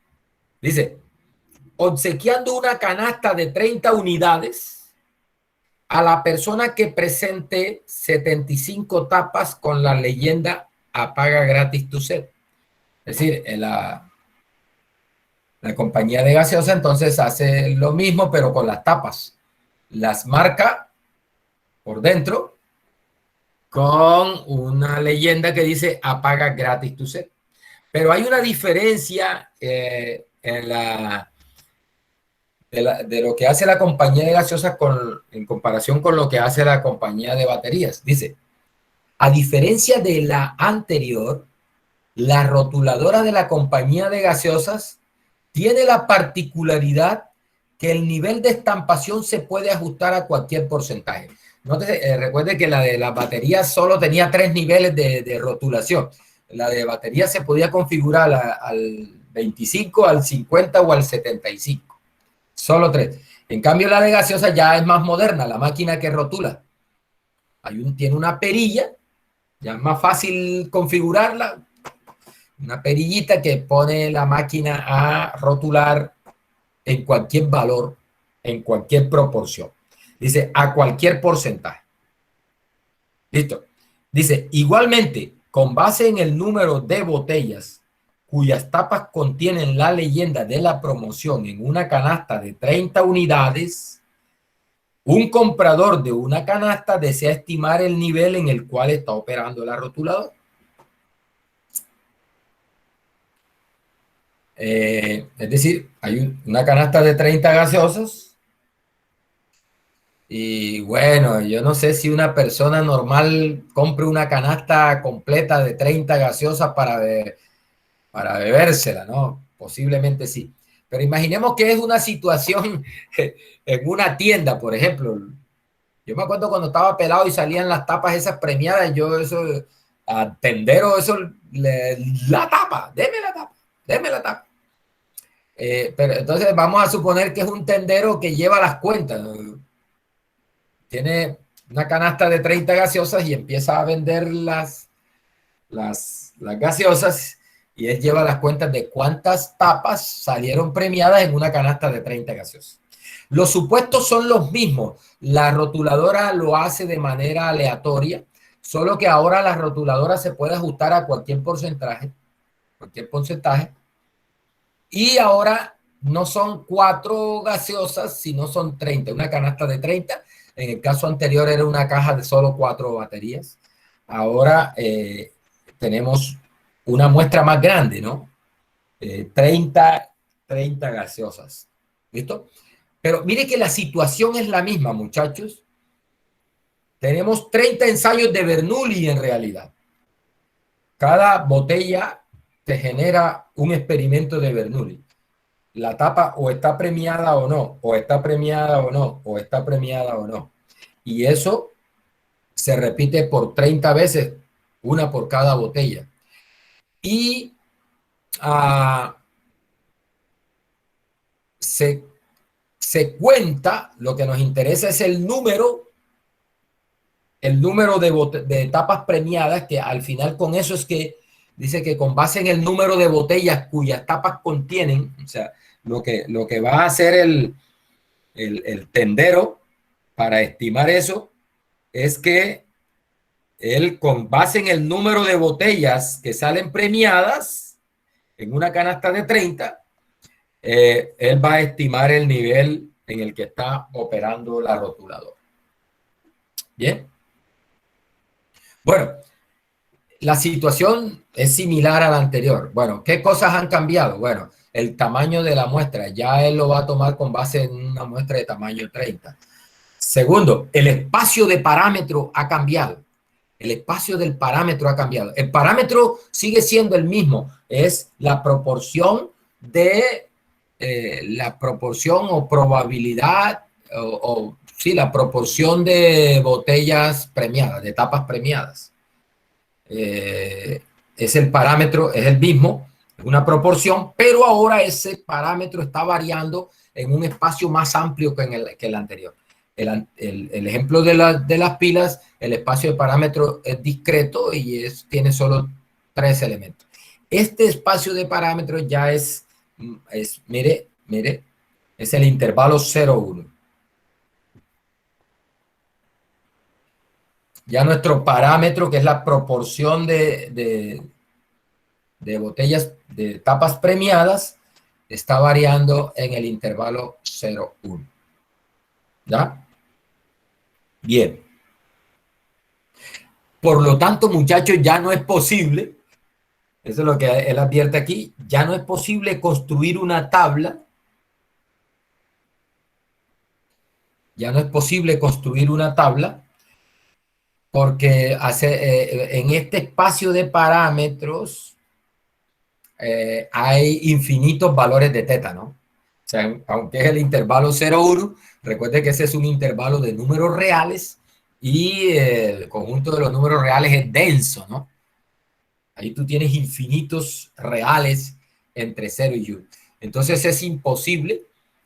Dice, obsequiando una canasta de 30 unidades a la persona que presente 75 tapas con la leyenda apaga gratis tu sed. Es decir, la compañía de gaseosa entonces hace lo mismo, pero con las tapas. Las marca por dentro con una leyenda que dice apaga gratis tu sed. Pero hay una diferencia en de lo que hace la compañía de gaseosas en comparación con lo que hace la compañía de baterías. Dice, a diferencia de la anterior, la rotuladora de la compañía de gaseosas tiene la particularidad que el nivel de estampación se puede ajustar a cualquier porcentaje. Recuerde que la de las baterías solo tenía 3 niveles de rotulación. La de batería se podía configurar al 25, al 50 o al 75. Solo 3. En cambio, la de gaseosa ya es más moderna, la máquina que rotula. Tiene una perilla, ya es más fácil configurarla. Una perillita que pone la máquina a rotular en cualquier valor, en cualquier proporción. Dice, a cualquier porcentaje. Listo. Dice, igualmente, con base en el número de botellas cuyas tapas contienen la leyenda de la promoción en una canasta de 30 unidades, un comprador de una canasta desea estimar el nivel en el cual está operando la rotuladora. Es decir, hay una canasta de 30 gaseosas y bueno, yo no sé si una persona normal compre una canasta completa de 30 gaseosas para bebérsela, ¿no? Posiblemente sí. Pero imaginemos que es una situación en una tienda, por ejemplo. Yo me acuerdo cuando estaba pelado y salían las tapas esas premiadas, yo eso, a tendero, eso, la tapa, deme la tapa. Pero entonces vamos a suponer que es un tendero que lleva las cuentas, ¿no? Tiene una canasta de 30 gaseosas y empieza a vender las gaseosas y él lleva las cuentas de cuántas tapas salieron premiadas en una canasta de 30 gaseosas. Los supuestos son los mismos. La rotuladora lo hace de manera aleatoria, solo que ahora la rotuladora se puede ajustar a cualquier porcentaje. Y ahora no son 4 gaseosas, sino son 30, una canasta de 30. En el caso anterior era una caja de solo 4 baterías. Ahora tenemos una muestra más grande, ¿no? 30 gaseosas. ¿Listo? Pero mire que la situación es la misma, muchachos. Tenemos 30 ensayos de Bernoulli en realidad. Cada botella te genera un experimento de Bernoulli. La tapa o está premiada o no, o está premiada o no, o está premiada o no. Y eso se repite por 30 veces, una por cada botella. Y se cuenta, lo que nos interesa es el número de tapas premiadas, que al final con eso es que dice que con base en el número de botellas cuyas tapas contienen, o sea, lo que va a hacer el tendero para estimar eso es que él, con base en el número de botellas que salen premiadas en una canasta de 30, él va a estimar el nivel en el que está operando la rotuladora. Bien. Bueno, la situación es similar a la anterior. Bueno, ¿qué cosas han cambiado? Bueno, el tamaño de la muestra. Ya él lo va a tomar con base en una muestra de tamaño 30. Segundo, el espacio de parámetro ha cambiado. El espacio del parámetro ha cambiado. El parámetro sigue siendo el mismo. Es la proporción de la proporción o probabilidad sí, la proporción de botellas premiadas, de tapas premiadas. Es el parámetro, es el mismo, es una proporción, pero ahora ese parámetro está variando en un espacio más amplio que el anterior. El ejemplo de las pilas, el espacio de parámetro es discreto y tiene solo 3 elementos. Este espacio de parámetros ya mire, es el intervalo 0,1. Ya nuestro parámetro, que es la proporción de botellas, de tapas premiadas, está variando en el intervalo 0,1. ¿Ya? Bien. Por lo tanto, muchachos, ya no es posible Eso es lo que él advierte aquí. Ya no es posible construir una tabla. Ya no es posible construir una tabla porque en este espacio de parámetros hay infinitos valores de teta, ¿no? O sea, aunque es el intervalo 0,1, recuerde que ese es un intervalo de números reales y el conjunto de los números reales es denso, ¿no? Ahí tú tienes infinitos reales entre 0 y 1. Entonces es imposible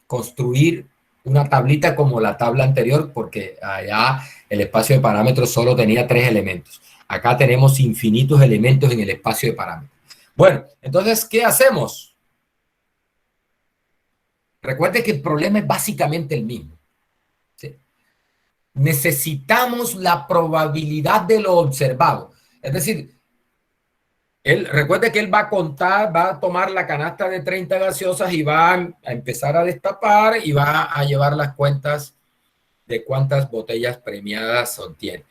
construir una tablita como la tabla anterior porque allá el espacio de parámetros solo tenía 3 elementos. Acá tenemos infinitos elementos en el espacio de parámetros. Bueno, entonces, ¿qué hacemos? Recuerde que el problema es básicamente el mismo. ¿Sí? Necesitamos la probabilidad de lo observado. Es decir, recuerde que él va a contar, va a tomar la canasta de 30 gaseosas y va a empezar a destapar y va a llevar las cuentas de cuántas botellas premiadas obtiene.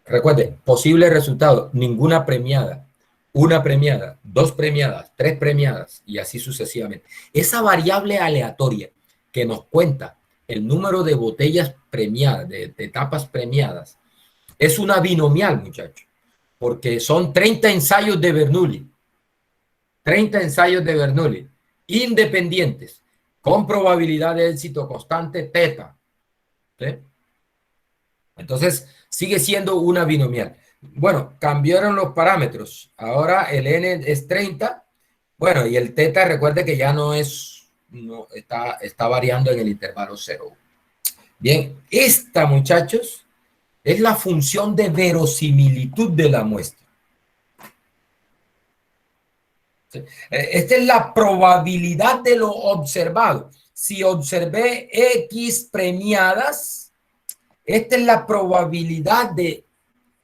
Recuerde, posible resultado, ninguna premiada, una premiada, dos premiadas, tres premiadas y así sucesivamente. Esa variable aleatoria que nos cuenta el número de botellas premiadas, de tapas premiadas, es una binomial, muchachos, porque son 30 ensayos de Bernoulli. 30 ensayos de Bernoulli, independientes, con probabilidad de éxito constante, teta. ¿Sí? Entonces, sigue siendo una binomial. Bueno, cambiaron los parámetros. Ahora el n es 30. Bueno, y el teta, recuerde que ya no es, no está variando en el intervalo 0. Bien, esta, muchachos, es la función de verosimilitud de la muestra. Esta es la probabilidad de lo observado. Si observé X premiadas, esta es la probabilidad de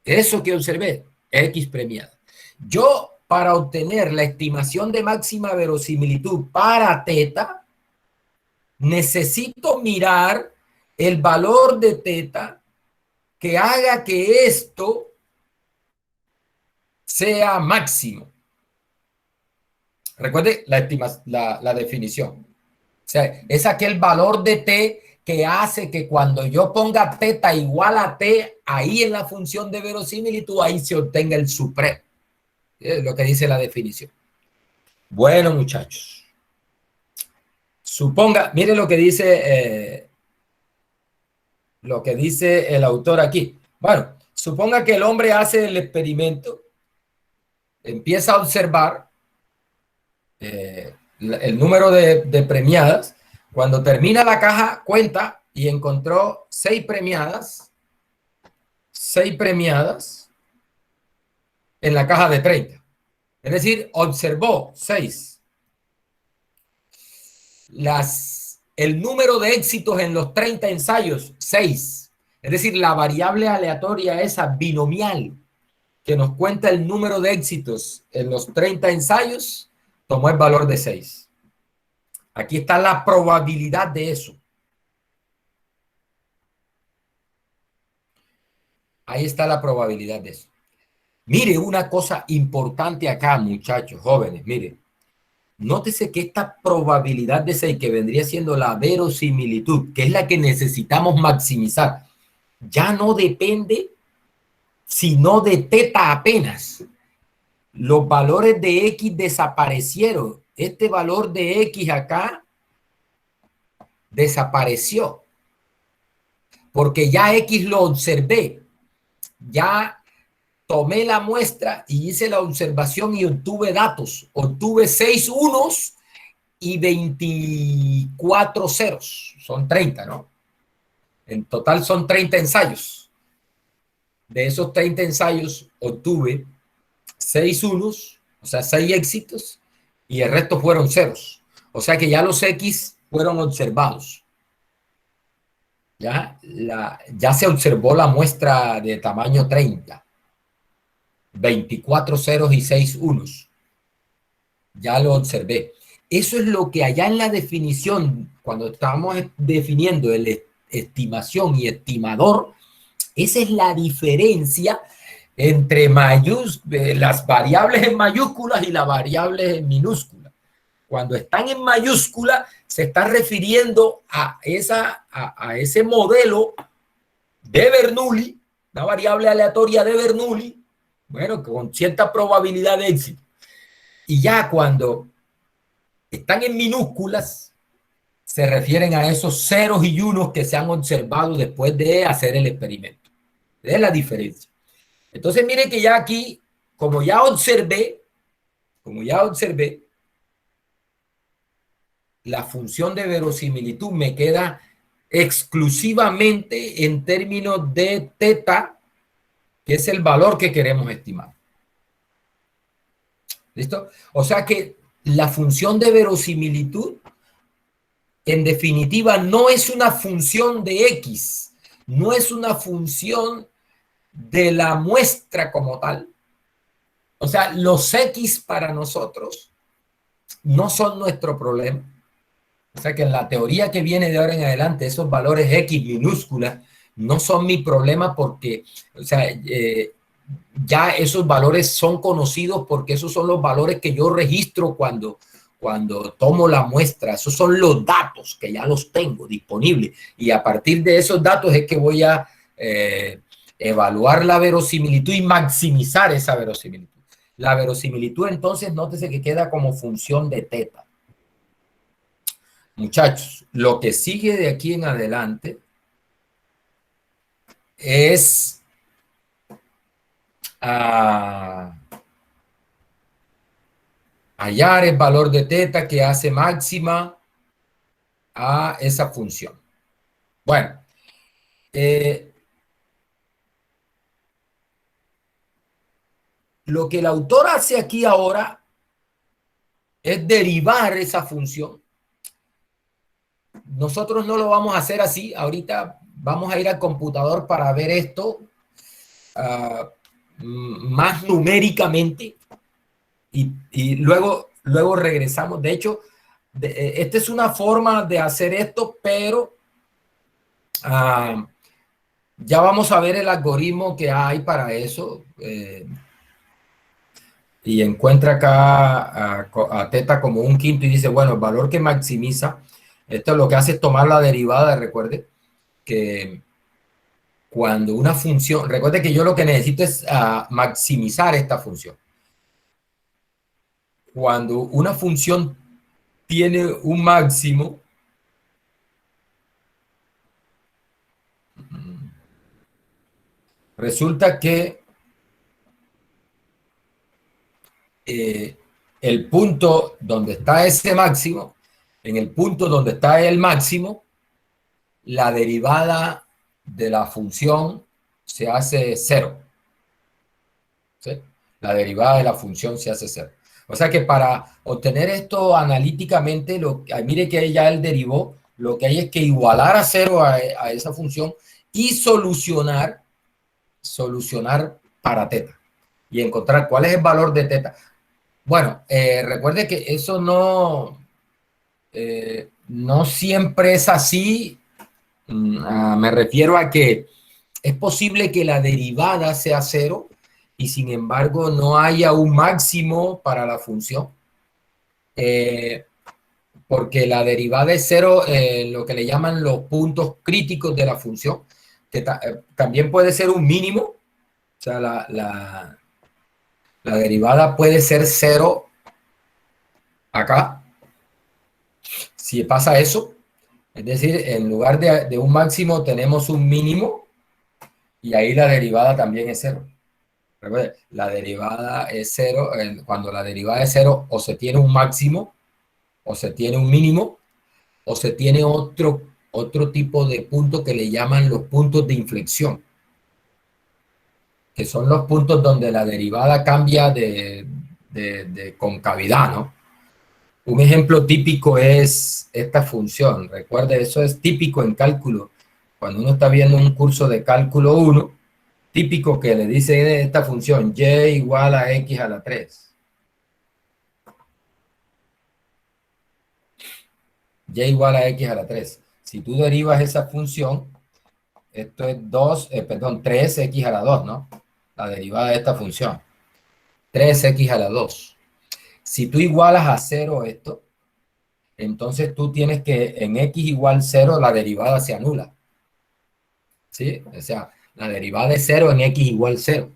eso que observé, X premiada. Yo, para obtener la estimación de máxima verosimilitud para teta, necesito mirar el valor de teta que haga que esto sea máximo. Recuerde la definición. O sea, es aquel valor de t que hace que cuando yo ponga teta igual a t, ahí en la función de verosimilitud, ahí se obtenga el supremo. Es lo que dice la definición. Bueno, muchachos. Suponga, mire lo que dice el autor aquí. Bueno, suponga que el hombre hace el experimento, empieza a observar el número de premiadas. Cuando termina la caja, cuenta y encontró 6 premiadas en la caja de 30. Es decir, observó 6. El número de éxitos en los 30 ensayos, 6. Es decir, la variable aleatoria esa binomial que nos cuenta el número de éxitos en los 30 ensayos, tomó el valor de 6. Aquí está la probabilidad de eso. Ahí está la probabilidad de eso. Mire una cosa importante acá, muchachos, jóvenes, mire. Nótese que esta probabilidad de 6, que vendría siendo la verosimilitud, que es la que necesitamos maximizar, ya no depende sino de teta apenas. Los valores de X desaparecieron. Este valor de X acá desapareció. Porque ya X lo observé. Ya tomé la muestra y hice la observación y obtuve datos. Obtuve 6 unos y 24 ceros. Son 30, ¿no? En total son 30 ensayos. De esos 30 ensayos obtuve 6 unos, o sea, 6 éxitos, y el resto fueron ceros. O sea que ya los X fueron observados. Ya se observó la muestra de tamaño 30. 24 ceros y 6 unos. Ya lo observé. Eso es lo que allá en la definición, cuando estábamos definiendo el estimación y estimador, esa es la diferencia entre las variables en mayúsculas y las variables en minúsculas. Cuando están en mayúscula, se está refiriendo a ese modelo de Bernoulli, una variable aleatoria de Bernoulli, bueno, con cierta probabilidad de éxito. Y ya cuando están en minúsculas, se refieren a esos ceros y unos que se han observado después de hacer el experimento. Es la diferencia. Entonces, mire que ya aquí, como ya observé, la función de verosimilitud me queda exclusivamente en términos de teta, que es el valor que queremos estimar. ¿Listo? O sea que la función de verosimilitud, en definitiva, no es una función de X, no es una función de la muestra como tal. O sea, los X para nosotros no son nuestro problema. O sea que en la teoría que viene de ahora en adelante, esos valores X minúsculas no son mi problema porque, o sea, ya esos valores son conocidos porque esos son los valores que yo registro cuando tomo la muestra. Esos son los datos que ya los tengo disponibles. Y a partir de esos datos es que voy a evaluar la verosimilitud y maximizar esa verosimilitud. La verosimilitud, entonces, nótese que queda como función de teta. Muchachos, lo que sigue de aquí en adelante es hallar el valor de teta que hace máxima a esa función. Bueno, lo que el autor hace aquí ahora es derivar esa función. Nosotros no lo vamos a hacer así. Ahorita vamos a ir al computador para ver esto más numéricamente y luego regresamos. De hecho, esta es una forma de hacer esto, pero ya vamos a ver el algoritmo que hay para eso. Y encuentra acá a teta como un quinto y dice, bueno, el valor que maximiza, esto lo que hace es tomar la derivada. Recuerde que cuando una función, recuerde que yo lo que necesito es maximizar esta función. Cuando una función tiene un máximo, resulta que el punto donde está ese máximo, en el punto donde está el máximo, la derivada de la función se hace cero. ¿Sí? La derivada de la función se hace cero. O sea que para obtener esto analíticamente, mire que ya él derivó, lo que hay es que igualar a cero a esa función y solucionar para teta y encontrar cuál es el valor de teta. Bueno, recuerde que eso no siempre es así. Me refiero a que es posible que la derivada sea cero y sin embargo no haya un máximo para la función, porque la derivada es cero en lo que le llaman los puntos críticos de la función, que también puede ser un mínimo. O sea, la derivada puede ser cero acá, si pasa eso. Es decir, en lugar de un máximo tenemos un mínimo y ahí la derivada también es cero. La derivada es cero. Cuando la derivada es cero, o se tiene un máximo, o se tiene un mínimo, o se tiene otro tipo de punto que le llaman los puntos de inflexión, que son los puntos donde la derivada cambia de concavidad, ¿no? Un ejemplo típico es esta función. Recuerde, eso es típico en cálculo. Cuando uno está viendo un curso de cálculo 1, típico que le dice esta función, y igual a x a la 3. Y igual a x a la 3. Si tú derivas esa función, esto es 3x a la 2, ¿no? la derivada de esta función, 3x a la 2. Si tú igualas a 0 esto, entonces tú tienes que en x igual 0 la derivada se anula. ¿Sí? O sea, la derivada de 0 en x igual 0.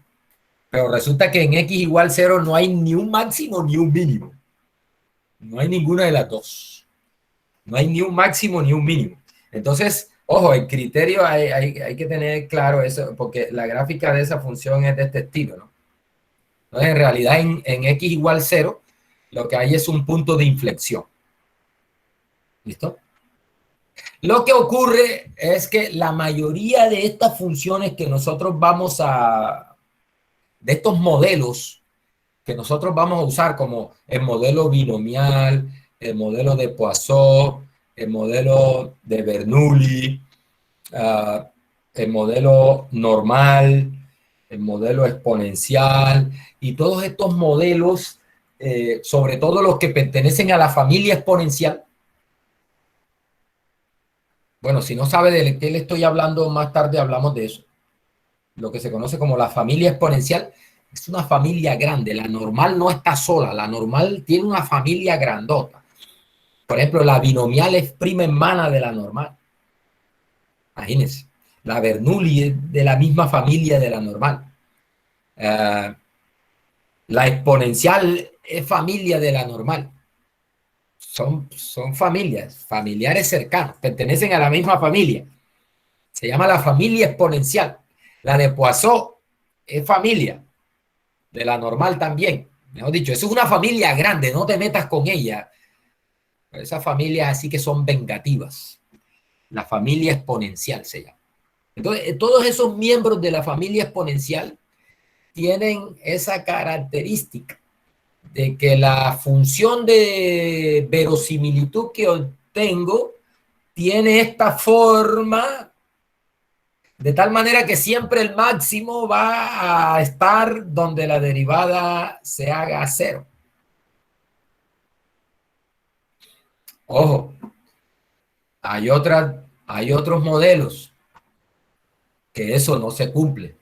Pero resulta que en x igual 0 no hay ni un máximo ni un mínimo. No hay ninguna de las dos. No hay ni un máximo ni un mínimo. Entonces, ojo, el criterio hay que tener claro eso, porque la gráfica de esa función es de este estilo, ¿no? Entonces, en realidad, en x igual 0, lo que hay es un punto de inflexión. ¿Listo? Lo que ocurre es que la mayoría de estas funciones que nosotros de estos modelos que nosotros vamos a usar, como el modelo binomial, el modelo de Poisson, el modelo de Bernoulli, el modelo normal, el modelo exponencial, y todos estos modelos, sobre todo los que pertenecen a la familia exponencial. Bueno, si no sabe de qué le estoy hablando, más tarde hablamos de eso. Lo que se conoce como la familia exponencial es una familia grande. La normal no está sola, la normal tiene una familia grandota. Por ejemplo, la binomial es prima hermana de la normal. Imagínense. La Bernoulli es de la misma familia de la normal. La exponencial es familia de la normal. Son familiares cercanos, pertenecen a la misma familia. Se llama la familia exponencial. La de Poisson es familia de la normal también. Mejor dicho, es una familia grande, no te metas con ella. Esas familias así que son vengativas. La familia exponencial se llama. Entonces, todos esos miembros de la familia exponencial tienen esa característica de que la función de verosimilitud que obtengo tiene esta forma, de tal manera que siempre el máximo va a estar donde la derivada se haga cero. Ojo, hay otros modelos que eso no se cumple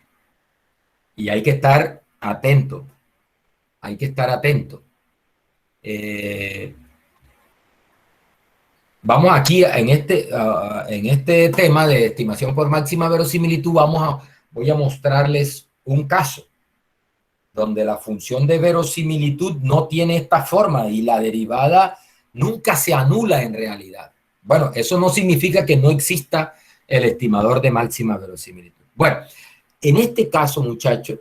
y hay que estar atento. Hay que estar atento. Vamos aquí en este tema de estimación por máxima verosimilitud, voy a mostrarles un caso donde la función de verosimilitud no tiene esta forma y la derivada nunca se anula en realidad. Bueno, eso no significa que no exista el estimador de máxima verosimilitud. Bueno, en este caso, muchachos,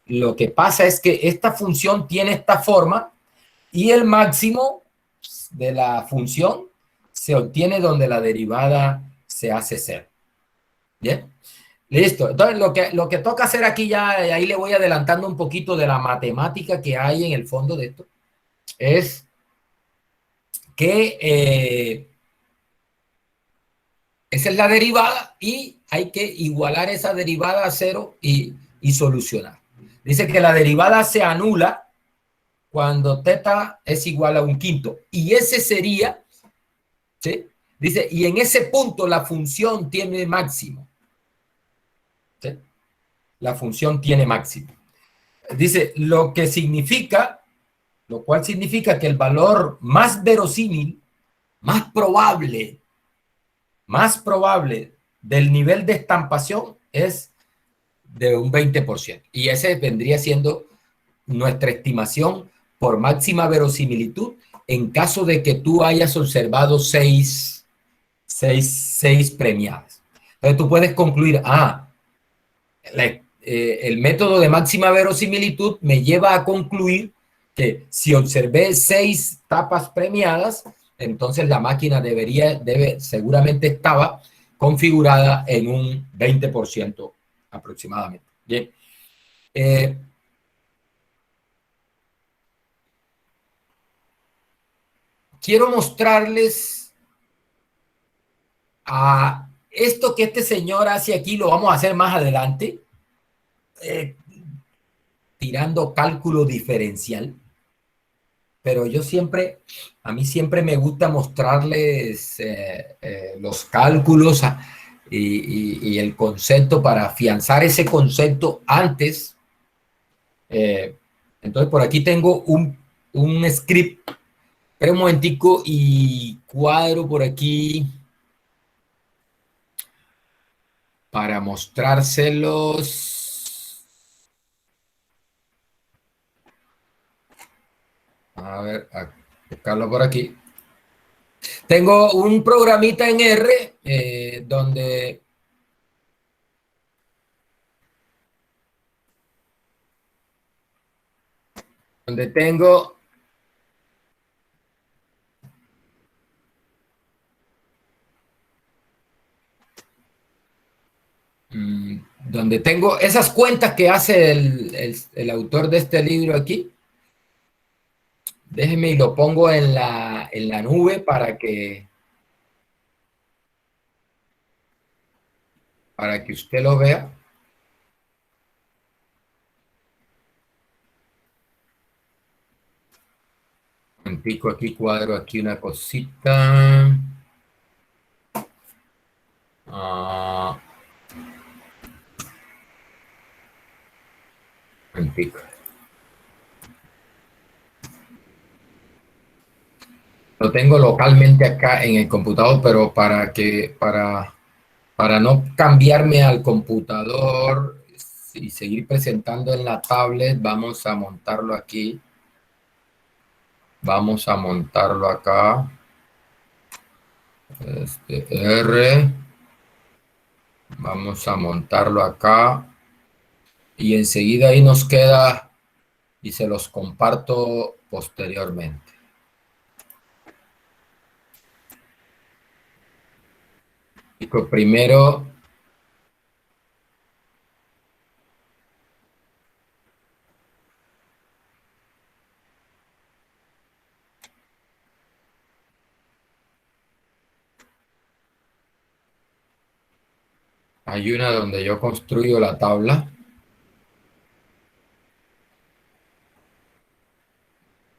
lo que pasa es que esta función tiene esta forma y el máximo de la función se obtiene donde la derivada se hace cero. ¿Bien? Listo. Entonces, lo que toca hacer aquí ya, ahí le voy adelantando un poquito de la matemática que hay en el fondo de esto, es que esa es la derivada y hay que igualar esa derivada a cero y solucionar. Dice que la derivada se anula cuando θ es igual a un quinto. Y ese sería, ¿sí? Dice, y en ese punto la función tiene máximo. ¿Sí? La función tiene máximo. Dice, lo cual significa que el valor más verosímil, más probable del nivel de estampación es de un 20%. Y ese vendría siendo nuestra estimación por máxima verosimilitud en caso de que tú hayas observado seis premiadas. Entonces tú puedes concluir, el método de máxima verosimilitud me lleva a concluir que si observé 6 tapas premiadas, entonces la máquina seguramente estaba configurada en un 20% aproximadamente. Bien. Quiero mostrarles a esto que este señor hace aquí, lo vamos a hacer más adelante, tirando cálculo diferencial. Pero a mí siempre me gusta mostrarles los cálculos y el concepto para afianzar ese concepto antes. Entonces por aquí tengo un script. Espera un momentico y cuadro por aquí para mostrárselos. A ver, a buscarlo por aquí. Tengo un programita en R donde tengo donde tengo esas cuentas que hace el autor de este libro aquí. Déjeme y lo pongo en la nube para que usted lo vea. Pico aquí, cuadro aquí una cosita. Pico. Lo tengo localmente acá en el computador, pero para no cambiarme al computador y seguir presentando en la tablet, vamos a montarlo aquí. Vamos a montarlo acá. R. Vamos a montarlo acá. Y enseguida ahí nos queda y se los comparto posteriormente. Y primero hay una donde yo construyo la tabla.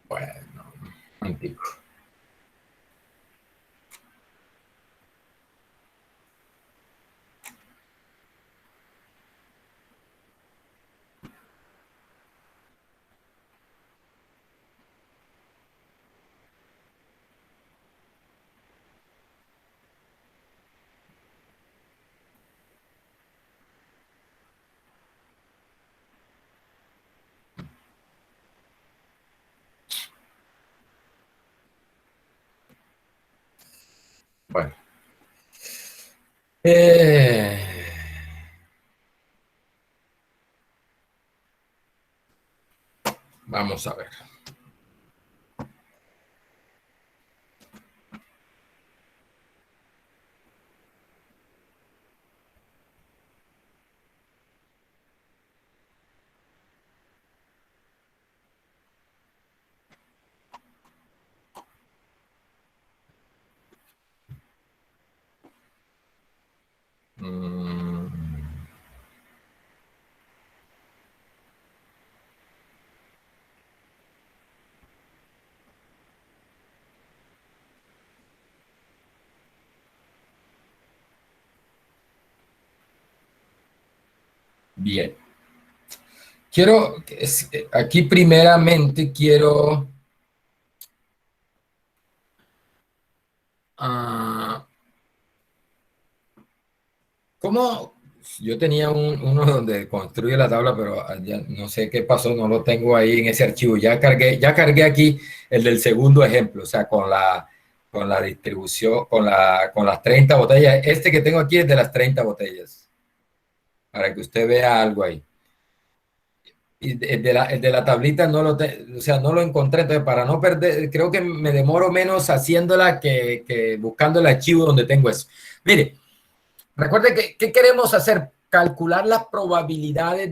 Bueno, antiguo. Bueno. Vamos a ver. Bien. Aquí primeramente quiero ¿cómo? Yo tenía uno donde construye la tabla, pero ya no sé qué pasó, no lo tengo ahí en ese archivo. Ya cargué aquí el del segundo ejemplo, o sea, con la distribución, con las 30 botellas. Este que tengo aquí es de las 30 botellas, para que usted vea algo ahí. Y el de la tablita o sea, no lo encontré, entonces para no perder, creo que me demoro menos haciéndola que buscando el archivo donde tengo eso. Mire, recuerde que ¿qué queremos hacer? Calcular las probabilidades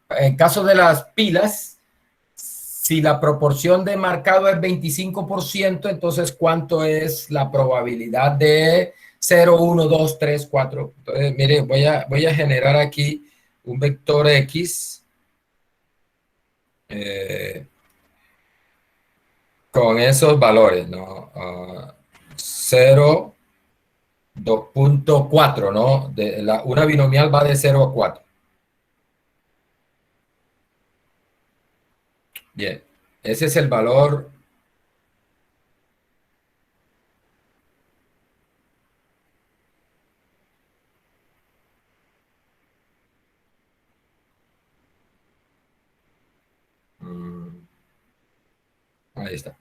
en caso de las pilas, si la proporción de marcado es 25%, entonces ¿cuánto es la probabilidad de 0, 1, 2, 3, 4? Entonces, mire, voy a generar aquí un vector X con esos valores, ¿no? 0, 2.4, ¿no? Una binomial va de 0 a 4. Bien, ese es el valor. Ahí está.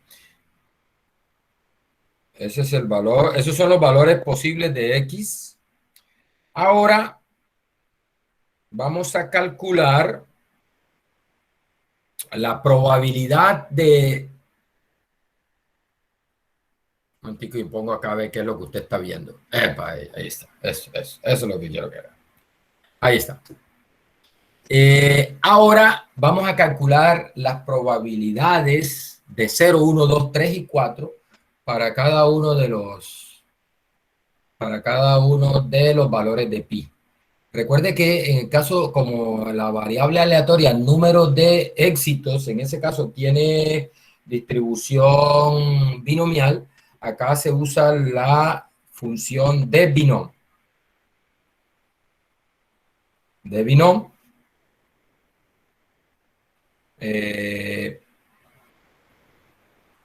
Ese es el valor. Esos son los valores posibles de X. Ahora vamos a calcular la probabilidad de... Un tico y pongo acá a ver qué es lo que usted está viendo. Epa, ahí está. Eso es lo que quiero que haga. Ahí está. Ahora vamos a calcular las probabilidades de 0, 1, 2, 3 y 4 para cada uno de los valores de pi. Recuerde que en el caso como la variable aleatoria número de éxitos, en ese caso tiene distribución binomial, acá se usa la función de binom. De binom.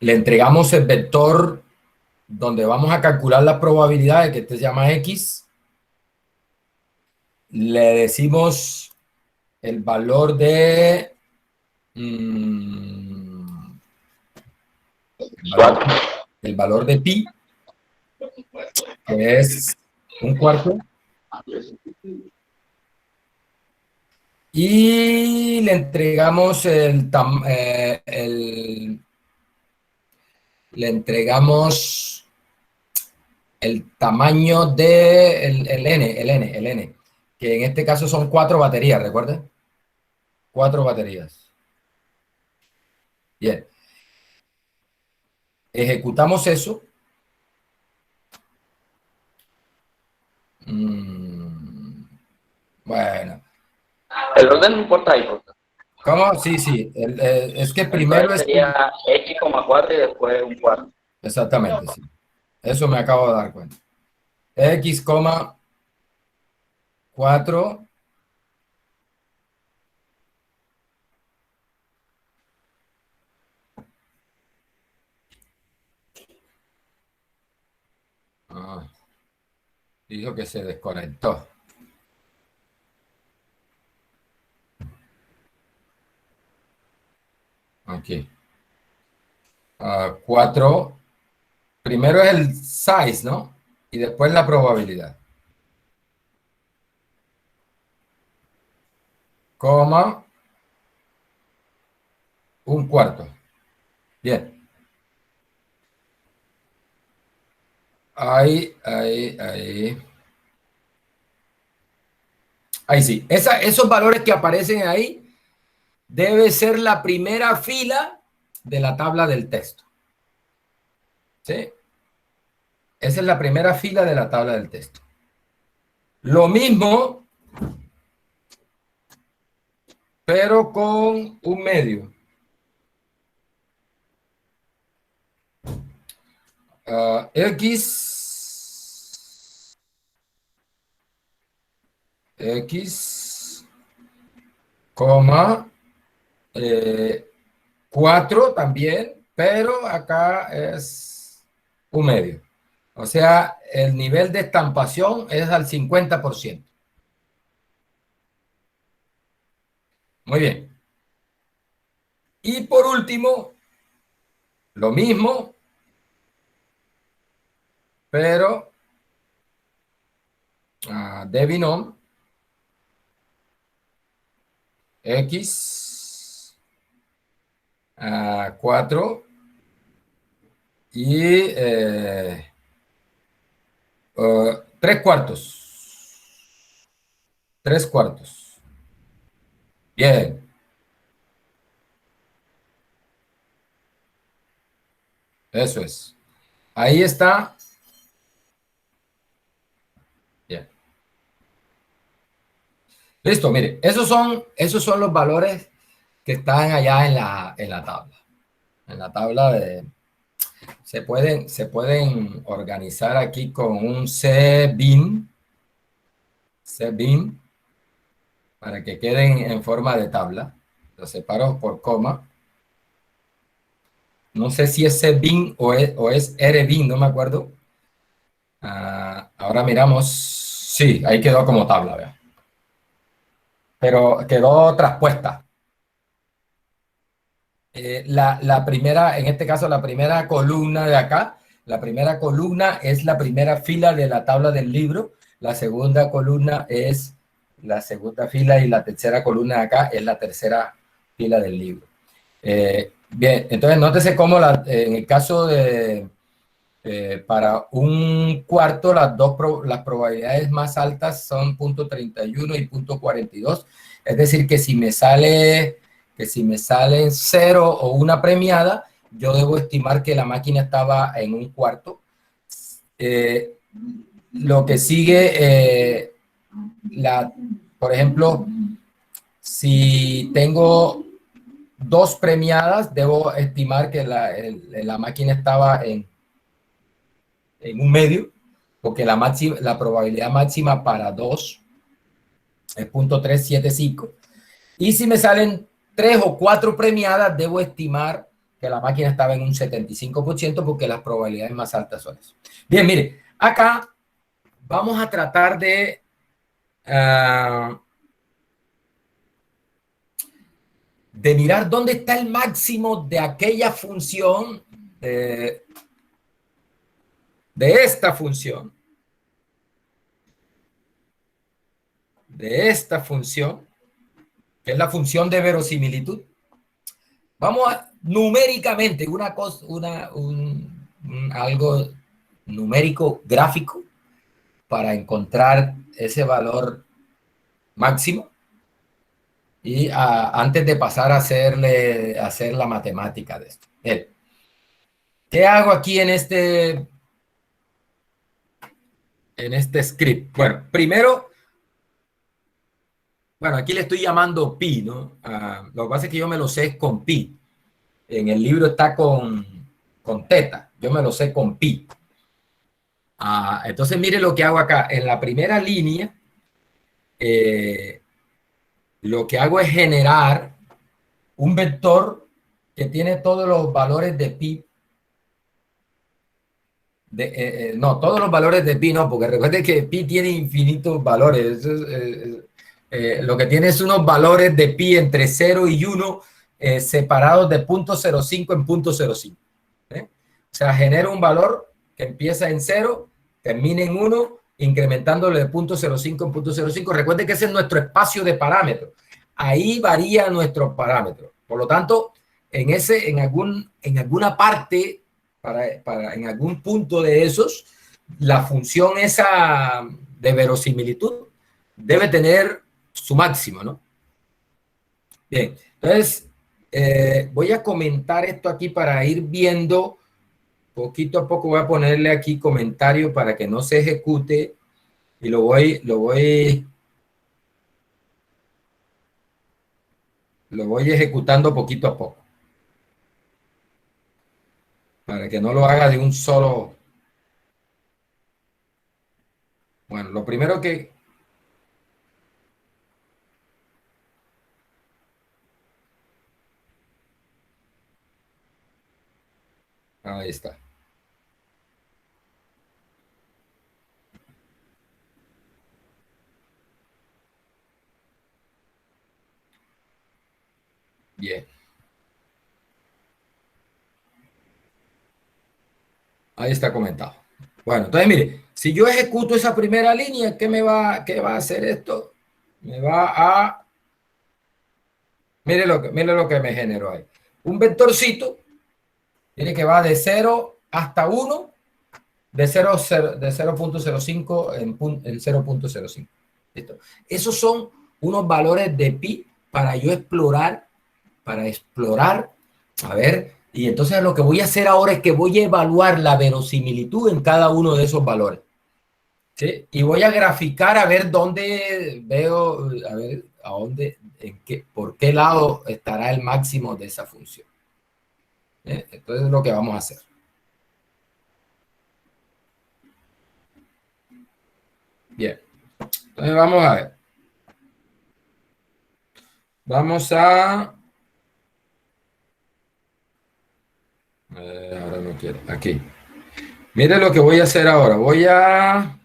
Le entregamos el vector donde vamos a calcular la probabilidad de que este se llama X. Le decimos el valor de... el valor de pi, que es 1/4. Y le entregamos le entregamos el tamaño de el n, que en este caso son 4 baterías, ¿recuerden? 4 baterías. Bien. Ejecutamos eso. Bueno. El orden no importa ahí. ¿Cómo? Sí, sí. Es que primero Entonces es... sería X,4 y después un cuarto. Exactamente, sí. Eso me acabo de dar cuenta. X,4. Dijo que se desconectó. Aquí. 4. Primero es el size, ¿no? Y después la probabilidad. Coma. 1/4. Bien. Ahí. Ahí sí. Esos valores que aparecen ahí debe ser la primera fila de la tabla del texto. ¿Sí? Esa es la primera fila de la tabla del texto. Lo mismo, pero con un medio. X, coma, 4 también, pero acá es un medio. O sea, el nivel de estampación es al 50%. Muy bien. Y por último, lo mismo, pero de binom, X, 4 y 3/4. 3/4. Bien. Eso es. Ahí está. Bien. Listo, mire, esos son los valores que están allá en la tabla. En la tabla de... se pueden organizar aquí con un CBIN, para que queden en forma de tabla. Los separo por coma. No sé si es CBIN o es RBIN, no me acuerdo. Ahora miramos. Sí, ahí quedó como tabla, vea. Pero quedó traspuesta. La primera, en este caso, la primera columna de acá, la primera columna es la primera fila de la tabla del libro, la segunda columna es la segunda fila y la tercera columna de acá es la tercera fila del libro. Bien, entonces nótese cómo en el caso de para un cuarto, las probabilidades más altas son 0.31 y 0.42. Es decir, que si me salen 0 o una premiada, yo debo estimar que la máquina estaba en un cuarto. Lo que sigue, por ejemplo, si tengo 2 premiadas, debo estimar que la máquina estaba en un medio, porque la probabilidad máxima para 2 es 0.375. Y si me salen 3 o 4 premiadas, debo estimar que la máquina estaba en un 75% porque las probabilidades más altas son eso. Bien, mire, acá vamos a tratar de mirar dónde está el máximo de aquella función, de esta función, que es la función de verosimilitud. Vamos a numéricamente, algo numérico gráfico para encontrar ese valor máximo y antes de pasar a hacer la matemática de esto. Bien. ¿Qué hago aquí en este script? Bueno, primero, aquí le estoy llamando pi, ¿no? Lo que pasa es que yo me lo sé con pi. En el libro está con teta. Yo me lo sé con pi. Entonces, mire lo que hago acá. En la primera línea, lo que hago es generar un vector que tiene todos los valores de pi. No, todos los valores de pi no, porque recuerde que pi tiene infinitos valores. Lo que tiene es unos valores de pi entre 0 y 1 separados de 0.05 en 0.05. O sea, genero un valor que empieza en 0, termina en 1, incrementándole de 0.05 en 0.05. Recuerde que ese es nuestro espacio de parámetros. Ahí varía nuestro parámetro. Por lo tanto, en alguna parte, en algún punto de esos, la función esa de verosimilitud debe tener su máximo, ¿no? Bien, entonces voy a comentar esto aquí para ir viendo poquito a poco. Voy a ponerle aquí comentario para que no se ejecute y lo voy ejecutando poquito a poco para que no lo haga de un solo. Bueno, lo primero que ahí está. Bien. Ahí está comentado. Bueno, entonces mire, si yo ejecuto esa primera línea, qué va a hacer esto? Me va a... Mire lo que me generó ahí. Un vectorcito, mire que va de 0 hasta 1, de 0.05 en 0.05. ¿Listo? Esos son unos valores de pi para yo explorar, a ver, y entonces lo que voy a hacer ahora es que voy a evaluar la verosimilitud en cada uno de esos valores. ¿Sí? Y voy a graficar a ver dónde veo, a ver a dónde, por qué lado estará el máximo de esa función. Entonces es lo que vamos a hacer. Bien. Entonces vamos a ver. Vamos a... ahora no quiero. Aquí. Mire lo que voy a hacer ahora. Voy a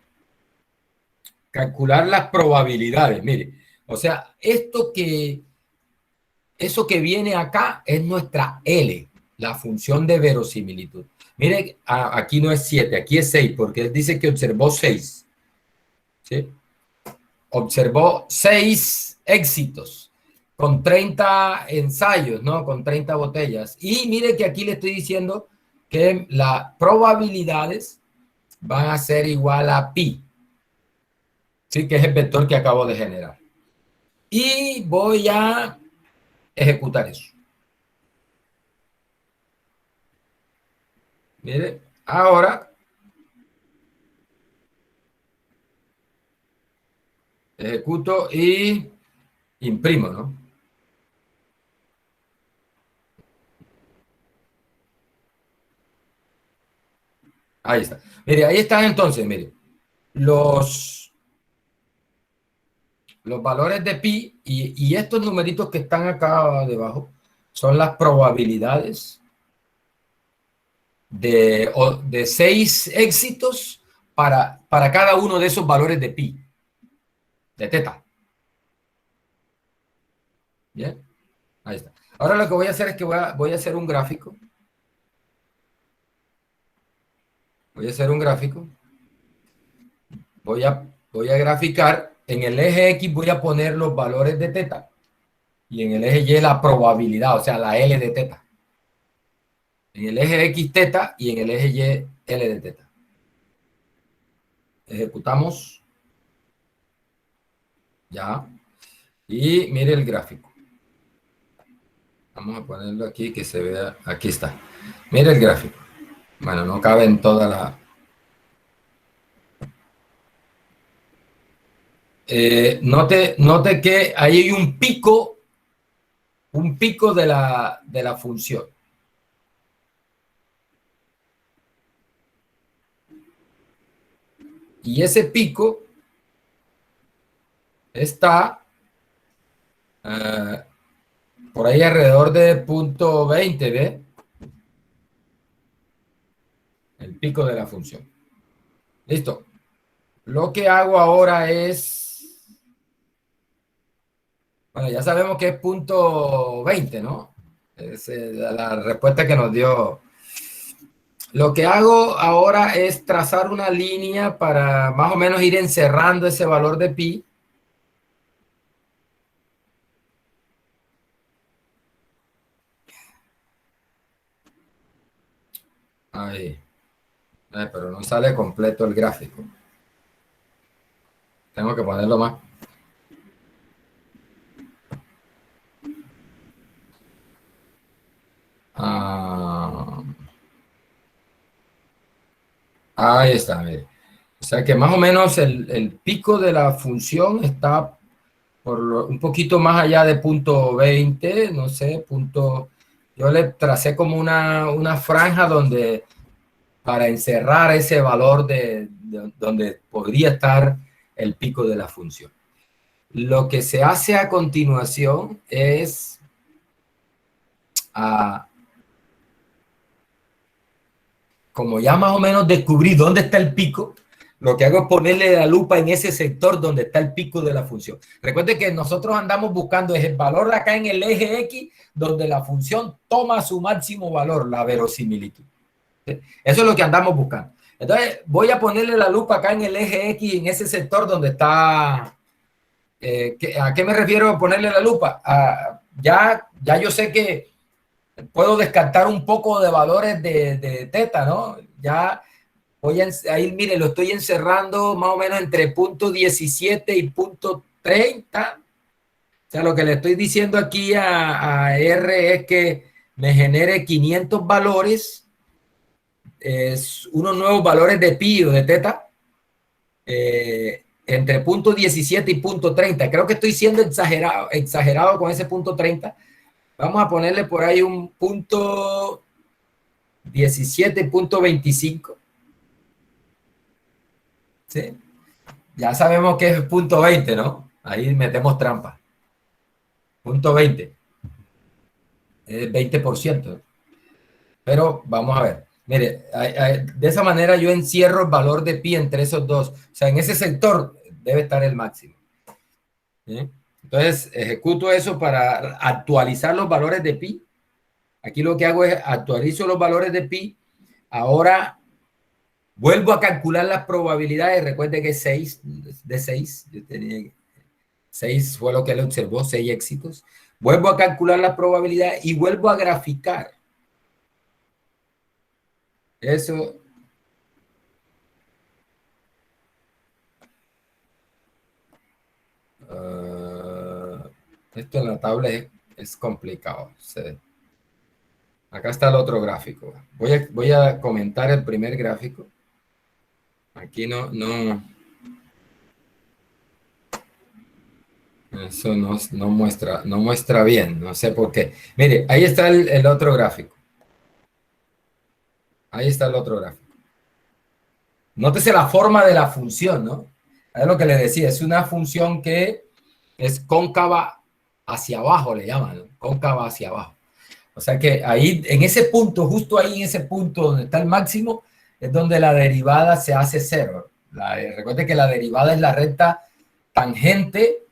calcular las probabilidades. Mire. O sea, eso que viene acá es nuestra L, la función de verosimilitud. Mire, aquí no es 7, aquí es 6, porque él dice que observó 6. ¿Sí? Observó 6 éxitos con 30 ensayos, ¿no? Con 30 botellas. Y mire que aquí le estoy diciendo que las probabilidades van a ser igual a pi, ¿sí? Que es el vector que acabo de generar. Y voy a ejecutar eso. Mire, ahora ejecuto y imprimo, ¿no? Ahí está. Mire, ahí están entonces, mire, los, los valores de pi y estos numeritos que están acá debajo son las probabilidades de 6 éxitos para cada uno de esos valores de pi, de teta. Bien, ahí está. Ahora lo que voy a hacer es que voy a hacer un gráfico. Voy a hacer un gráfico. Voy a graficar. En el eje X voy a poner los valores de teta. Y en el eje Y la probabilidad, o sea, la L de teta. En el eje X teta y en el eje Y L de teta. Ejecutamos. Ya. Y mire el gráfico. Vamos a ponerlo aquí que se vea. Aquí está. Mire el gráfico. Bueno, no cabe en toda la... note que ahí hay un pico de la función. Y ese pico está por ahí alrededor de punto 20, ¿ve? El pico de la función. Listo. Lo que hago ahora es... Bueno, ya sabemos que es punto 20, ¿no? Es la respuesta que nos dio. Lo que hago ahora es trazar una línea para más o menos ir encerrando ese valor de pi. Ahí. Pero no sale completo el gráfico. Tengo que ponerlo más. Ahí está, mire. O sea que más o menos el pico de la función está un poquito más allá de punto 20, no sé, yo le tracé como una franja donde para encerrar ese valor donde podría estar el pico de la función. Lo que se hace a continuación es como ya más o menos descubrí dónde está el pico, lo que hago es ponerle la lupa en ese sector donde está el pico de la función. Recuerde que nosotros andamos buscando es el valor acá en el eje X, donde la función toma su máximo valor, la verosimilitud. ¿Sí? Eso es lo que andamos buscando. Entonces, voy a ponerle la lupa acá en el eje X, en ese sector donde está... ¿a qué me refiero a ponerle la lupa? Ya yo sé que puedo descartar un poco de valores de teta, ¿no? Ya voy ahí, mire, lo estoy encerrando más o menos entre punto 17 y punto 30. O sea, lo que le estoy diciendo aquí a R es que me genere 500 valores, unos nuevos valores de pi o de teta, entre punto 17 y punto 30. Creo que estoy siendo exagerado con ese punto 30. Vamos a ponerle por ahí un punto 17.25. ¿Sí? Ya sabemos que es punto 20, ¿no? Ahí metemos trampa. Punto 20. Es 20%. Pero vamos a ver. Mire, de esa manera yo encierro el valor de pi entre esos dos. O sea, en ese sector debe estar el máximo. ¿Sí? Entonces, ejecuto eso para actualizar los valores de pi. Aquí lo que hago es actualizo los valores de pi. Ahora vuelvo a calcular las probabilidades. Recuerde que 6 de 6. Yo tenía 6 fue lo que él observó, 6 éxitos. Vuelvo a calcular las probabilidades y vuelvo a graficar. Eso. Esto en la tabla es complicado. Acá está el otro gráfico. Voy a comentar el primer gráfico. Aquí no. Eso no muestra bien. No sé por qué. Mire, ahí está el otro gráfico. Ahí está el otro gráfico. Nótese la forma de la función, ¿no? Es lo que le decía. Es una función que es cóncava hacia abajo, le llaman, ¿no? Cóncava hacia abajo. O sea que ahí, en ese punto, justo ahí en ese punto donde está el máximo, es donde la derivada se hace cero. Recuerde que la derivada es la recta tangente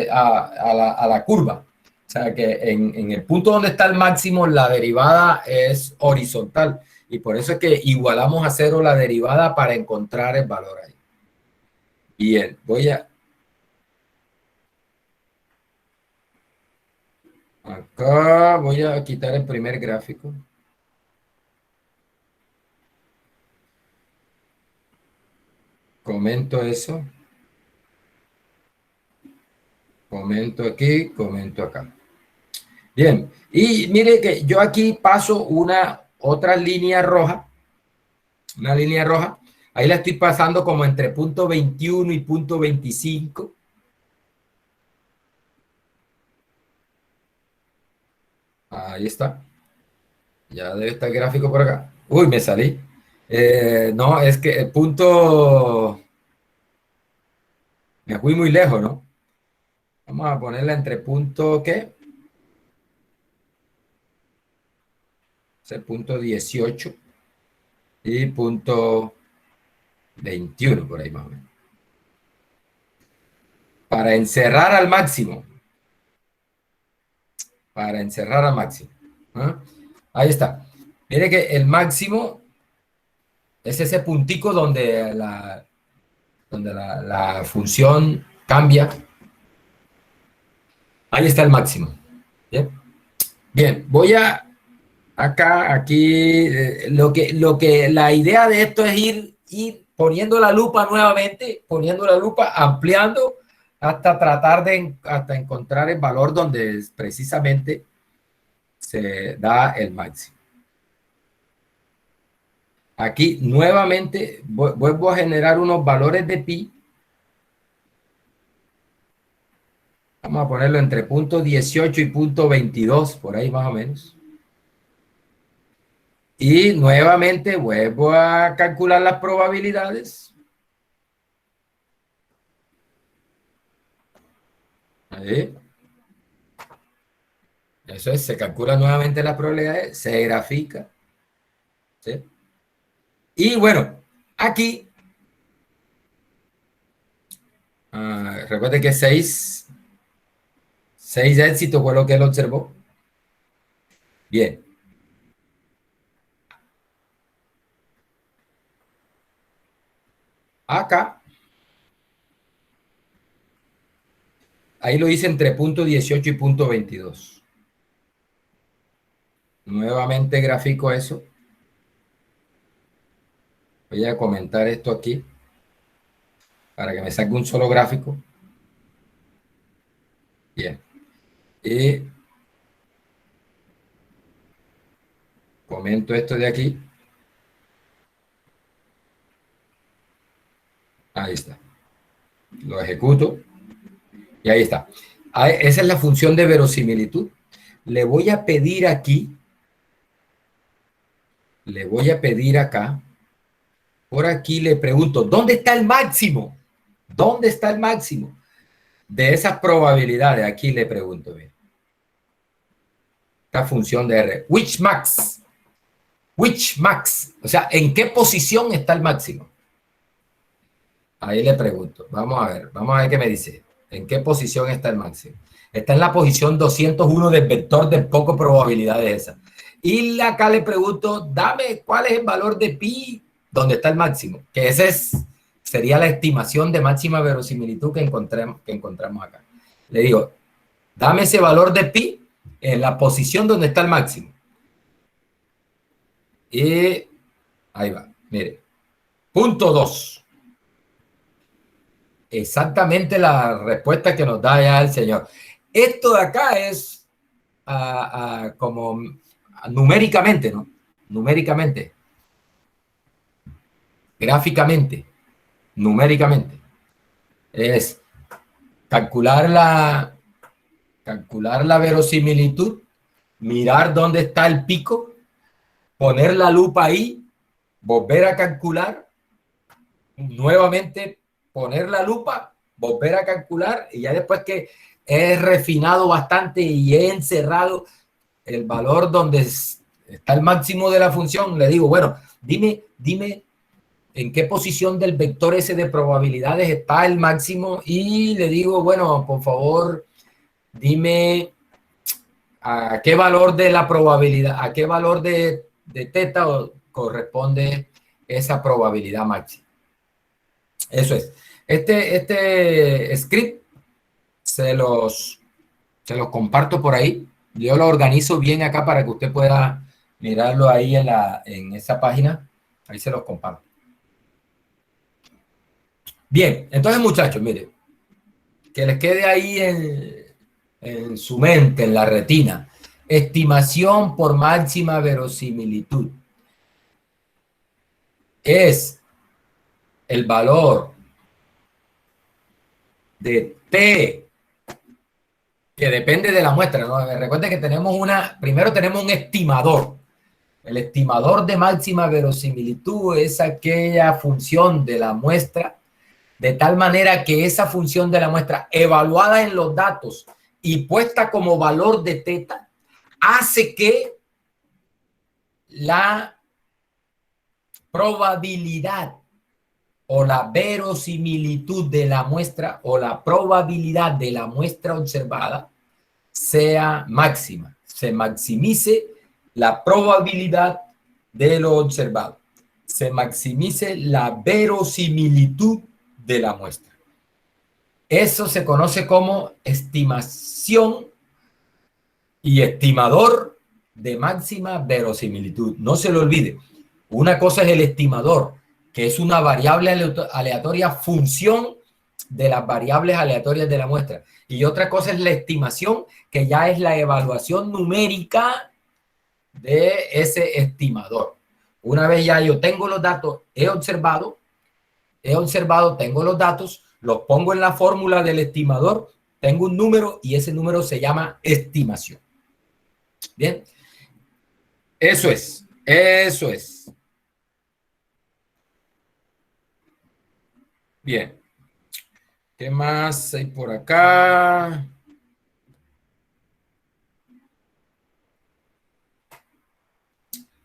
a la curva. O sea que en el punto donde está el máximo, la derivada es horizontal. Y por eso es que igualamos a cero la derivada para encontrar el valor ahí. Bien, acá voy a quitar el primer gráfico. Comento eso. Comento aquí, comento acá. Bien, y mire que yo aquí paso otra línea roja. Una línea roja. Ahí la estoy pasando como entre punto 21 y punto 25. Ahí está. Ya debe estar el gráfico por acá. Uy, me salí. No, es que el punto... Me fui muy lejos, ¿no? Vamos a ponerla entre punto, ¿qué? Es el punto 18 y punto 21, por ahí más o menos. Para encerrar al máximo. Para encerrar al máximo. ¿Ah? Ahí está. Mire que el máximo es ese puntico donde la función cambia. Ahí está el máximo. Bien, bien, voy a aquí, la idea de esto es ir poniendo la lupa nuevamente, poniendo la lupa, ampliando hasta tratar hasta encontrar el valor donde precisamente se da el máximo. Aquí nuevamente vuelvo a generar unos valores de pi. Vamos a ponerlo entre punto 18 y punto 22, por ahí más o menos. Y nuevamente vuelvo a calcular las probabilidades. Ahí. Eso es, se calcula nuevamente las probabilidades, se grafica. ¿Sí? Y bueno, aquí, recuerde que 6 éxitos fue lo que él observó. Bien. Acá, ahí lo hice entre punto 18 y punto 22. Nuevamente grafico eso. Voy a comentar esto aquí para que me saque un solo gráfico. Bien. Y comento esto de aquí. Ahí está. Lo ejecuto. Y ahí está. Esa es la función de verosimilitud. Le voy a pedir aquí. Le voy a pedir acá. Por aquí le pregunto, ¿dónde está el máximo? ¿Dónde está el máximo de esas probabilidades? Aquí le pregunto, bien. Esta función de R. Which max? Which max? O sea, ¿en qué posición está el máximo? Ahí le pregunto. Vamos a ver qué me dice. ¿En qué posición está el máximo? Está en la posición 201 del vector de poco probabilidad de esa. Y acá le pregunto, dame cuál es el valor de pi donde está el máximo. Que sería la estimación de máxima verosimilitud que encontramos acá. Le digo, dame ese valor de pi en la posición donde está el máximo. Y ahí va, mire. Punto 2. Exactamente la respuesta que nos da ya el señor. Esto de acá es como numéricamente, ¿no? Numéricamente, gráficamente, numéricamente. Es calcular la verosimilitud, mirar dónde está el pico, poner la lupa ahí, volver a calcular, nuevamente poner la lupa, volver a calcular, y ya después que he refinado bastante y he encerrado el valor donde está el máximo de la función, le digo, bueno, dime en qué posición del vector ese de probabilidades está el máximo, y le digo, bueno, por favor, dime a qué valor de la probabilidad, a qué valor de teta corresponde esa probabilidad máxima. Eso es. Este script se los comparto por ahí. Yo lo organizo bien acá para que usted pueda mirarlo ahí en esa página. Ahí se los comparto. Bien, entonces muchachos, mire, que les quede ahí en su mente, en la retina. Estimación por máxima verosimilitud. Es el valor de T que depende de la muestra, ¿no? Recuerden que primero tenemos un estimador. El estimador de máxima verosimilitud es aquella función de la muestra, de tal manera que esa función de la muestra, evaluada en los datos y puesta como valor de teta, hace que la probabilidad o la verosimilitud de la muestra o la probabilidad de la muestra observada sea máxima, se maximice la probabilidad de lo observado, se maximice la verosimilitud de la muestra. Eso se conoce como estimación y estimador de máxima verosimilitud. No se lo olvide. Una cosa es el estimador, que es una variable aleatoria función de las variables aleatorias de la muestra. Y otra cosa es la estimación, que ya es la evaluación numérica de ese estimador. Una vez ya yo tengo los datos, he observado, tengo los datos, los pongo en la fórmula del estimador, tengo un número y ese número se llama estimación. Bien, eso es. Bien. ¿Qué más hay por acá?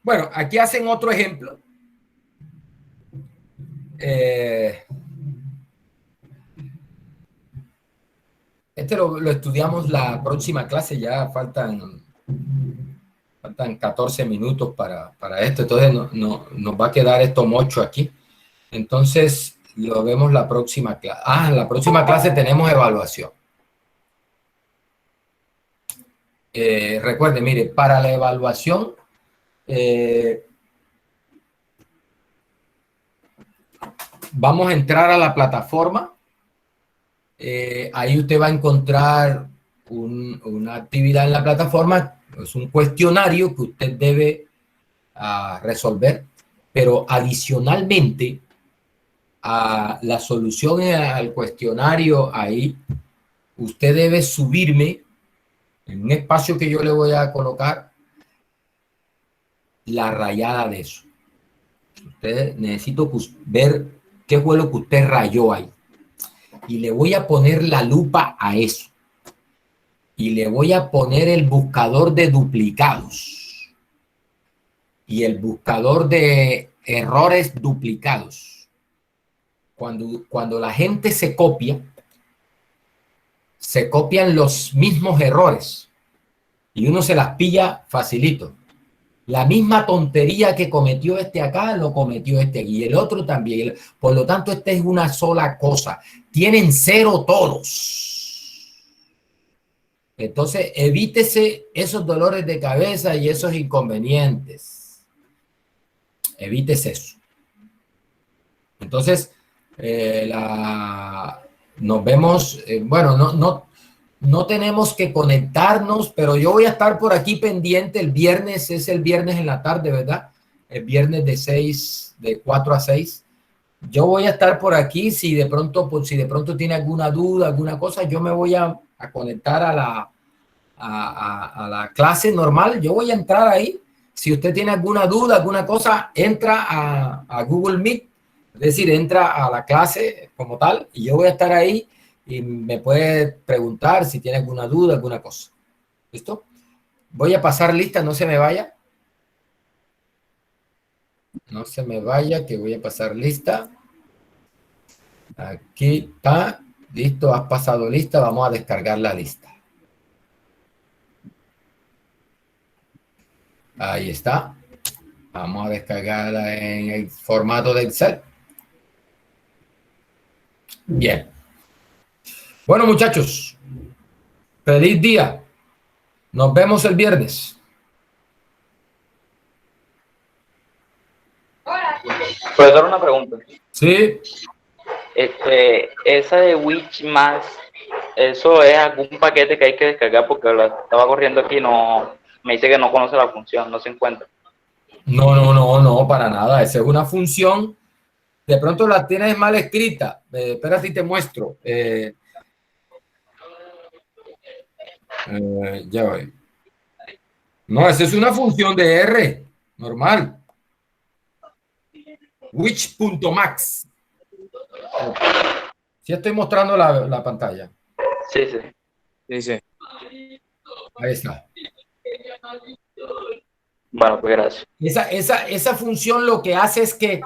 Bueno, aquí hacen otro ejemplo. Este lo estudiamos la próxima clase, ya faltan 14 minutos para esto, entonces nos va a quedar esto mocho aquí. Entonces, lo vemos la próxima clase. La próxima clase tenemos evaluación. Recuerde, mire, para la evaluación, vamos a entrar a la plataforma. Ahí usted va a encontrar una actividad en la plataforma, es un cuestionario que usted debe resolver, pero adicionalmente a la solución al cuestionario ahí, usted debe subirme en un espacio que yo le voy a colocar la rayada de eso. Usted necesito ver qué fue lo que usted rayó ahí. y le voy a poner la lupa a eso. Y le voy a poner el buscador de duplicados y el buscador de errores duplicados. Cuando la gente se copian los mismos errores y uno se las pilla facilito. La misma tontería que cometió este acá, lo cometió este aquí, y el otro también. Por lo tanto, esta es una sola cosa. Tienen 0 todos. Entonces, evítese esos dolores de cabeza y esos inconvenientes. Evítese eso. Entonces, nos vemos, bueno, no tenemos que conectarnos, pero yo voy a estar por aquí pendiente el viernes, es el viernes en la tarde, ¿verdad? El viernes de 4 a 6. Yo voy a estar por aquí, si de pronto tiene alguna duda, alguna cosa, yo me voy a conectar a la clase normal, yo voy a entrar ahí. Si usted tiene alguna duda, alguna cosa, entra a Google Meet, es decir, entra a la clase como tal, y yo voy a estar ahí y me puede preguntar si tiene alguna duda, alguna cosa. ¿Listo? Voy a pasar lista, no se me vaya. No se me vaya, que voy a pasar lista. Aquí está. Listo, has pasado lista. Vamos a descargar la lista. Ahí está. Vamos a descargarla en el formato de Excel. Bien. Bueno, muchachos. Feliz día. Nos vemos el viernes. Profesor, una pregunta. Sí. Esa de Wixmax, ¿eso es algún paquete que hay que descargar? Porque la estaba corriendo aquí, no me dice que no conoce la función, no se encuentra. No, para nada. Esa es una función. De pronto la tienes mal escrita. Espérate y te muestro. Ya voy. No, esa es una función de R, normal. Which.max. Sí estoy mostrando la pantalla. Sí. Ahí está. Bueno, pues gracias. Esa función lo que hace es que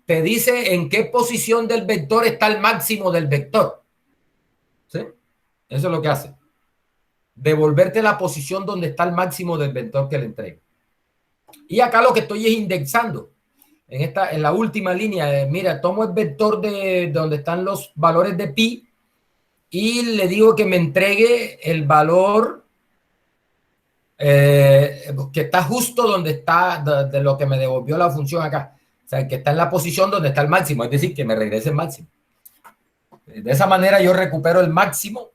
te dice en qué posición del vector está el máximo del vector. ¿Sí? Eso es lo que hace. Devolverte la posición donde está el máximo del vector que le entrega. Y acá lo que estoy es indexando. En la última línea, mira, tomo el vector de donde están los valores de pi y le digo que me entregue el valor que está justo donde está de lo que me devolvió la función acá. O sea, que está en la posición donde está el máximo, es decir, que me regrese el máximo. De esa manera yo recupero el máximo.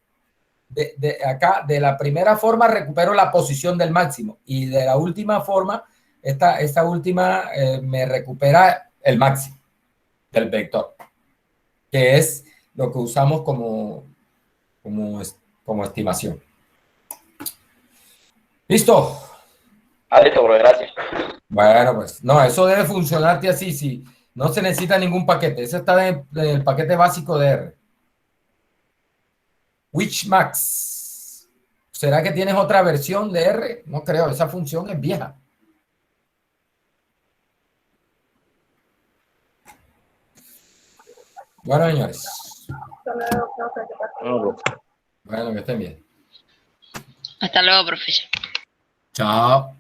De acá, de la primera forma, recupero la posición del máximo. Y de la última forma, esta última me recupera el máximo del vector, que es lo que usamos como estimación. ¿Listo? Listo, bro, gracias. Bueno, pues no, eso debe funcionarte así, sí. No se necesita ningún paquete. Eso está en el paquete básico de R. Whichmax. ¿Será que tienes otra versión de R? No creo, esa función es vieja. Bueno, señores. Bueno, que estén bien. Hasta luego, profesor. Chao.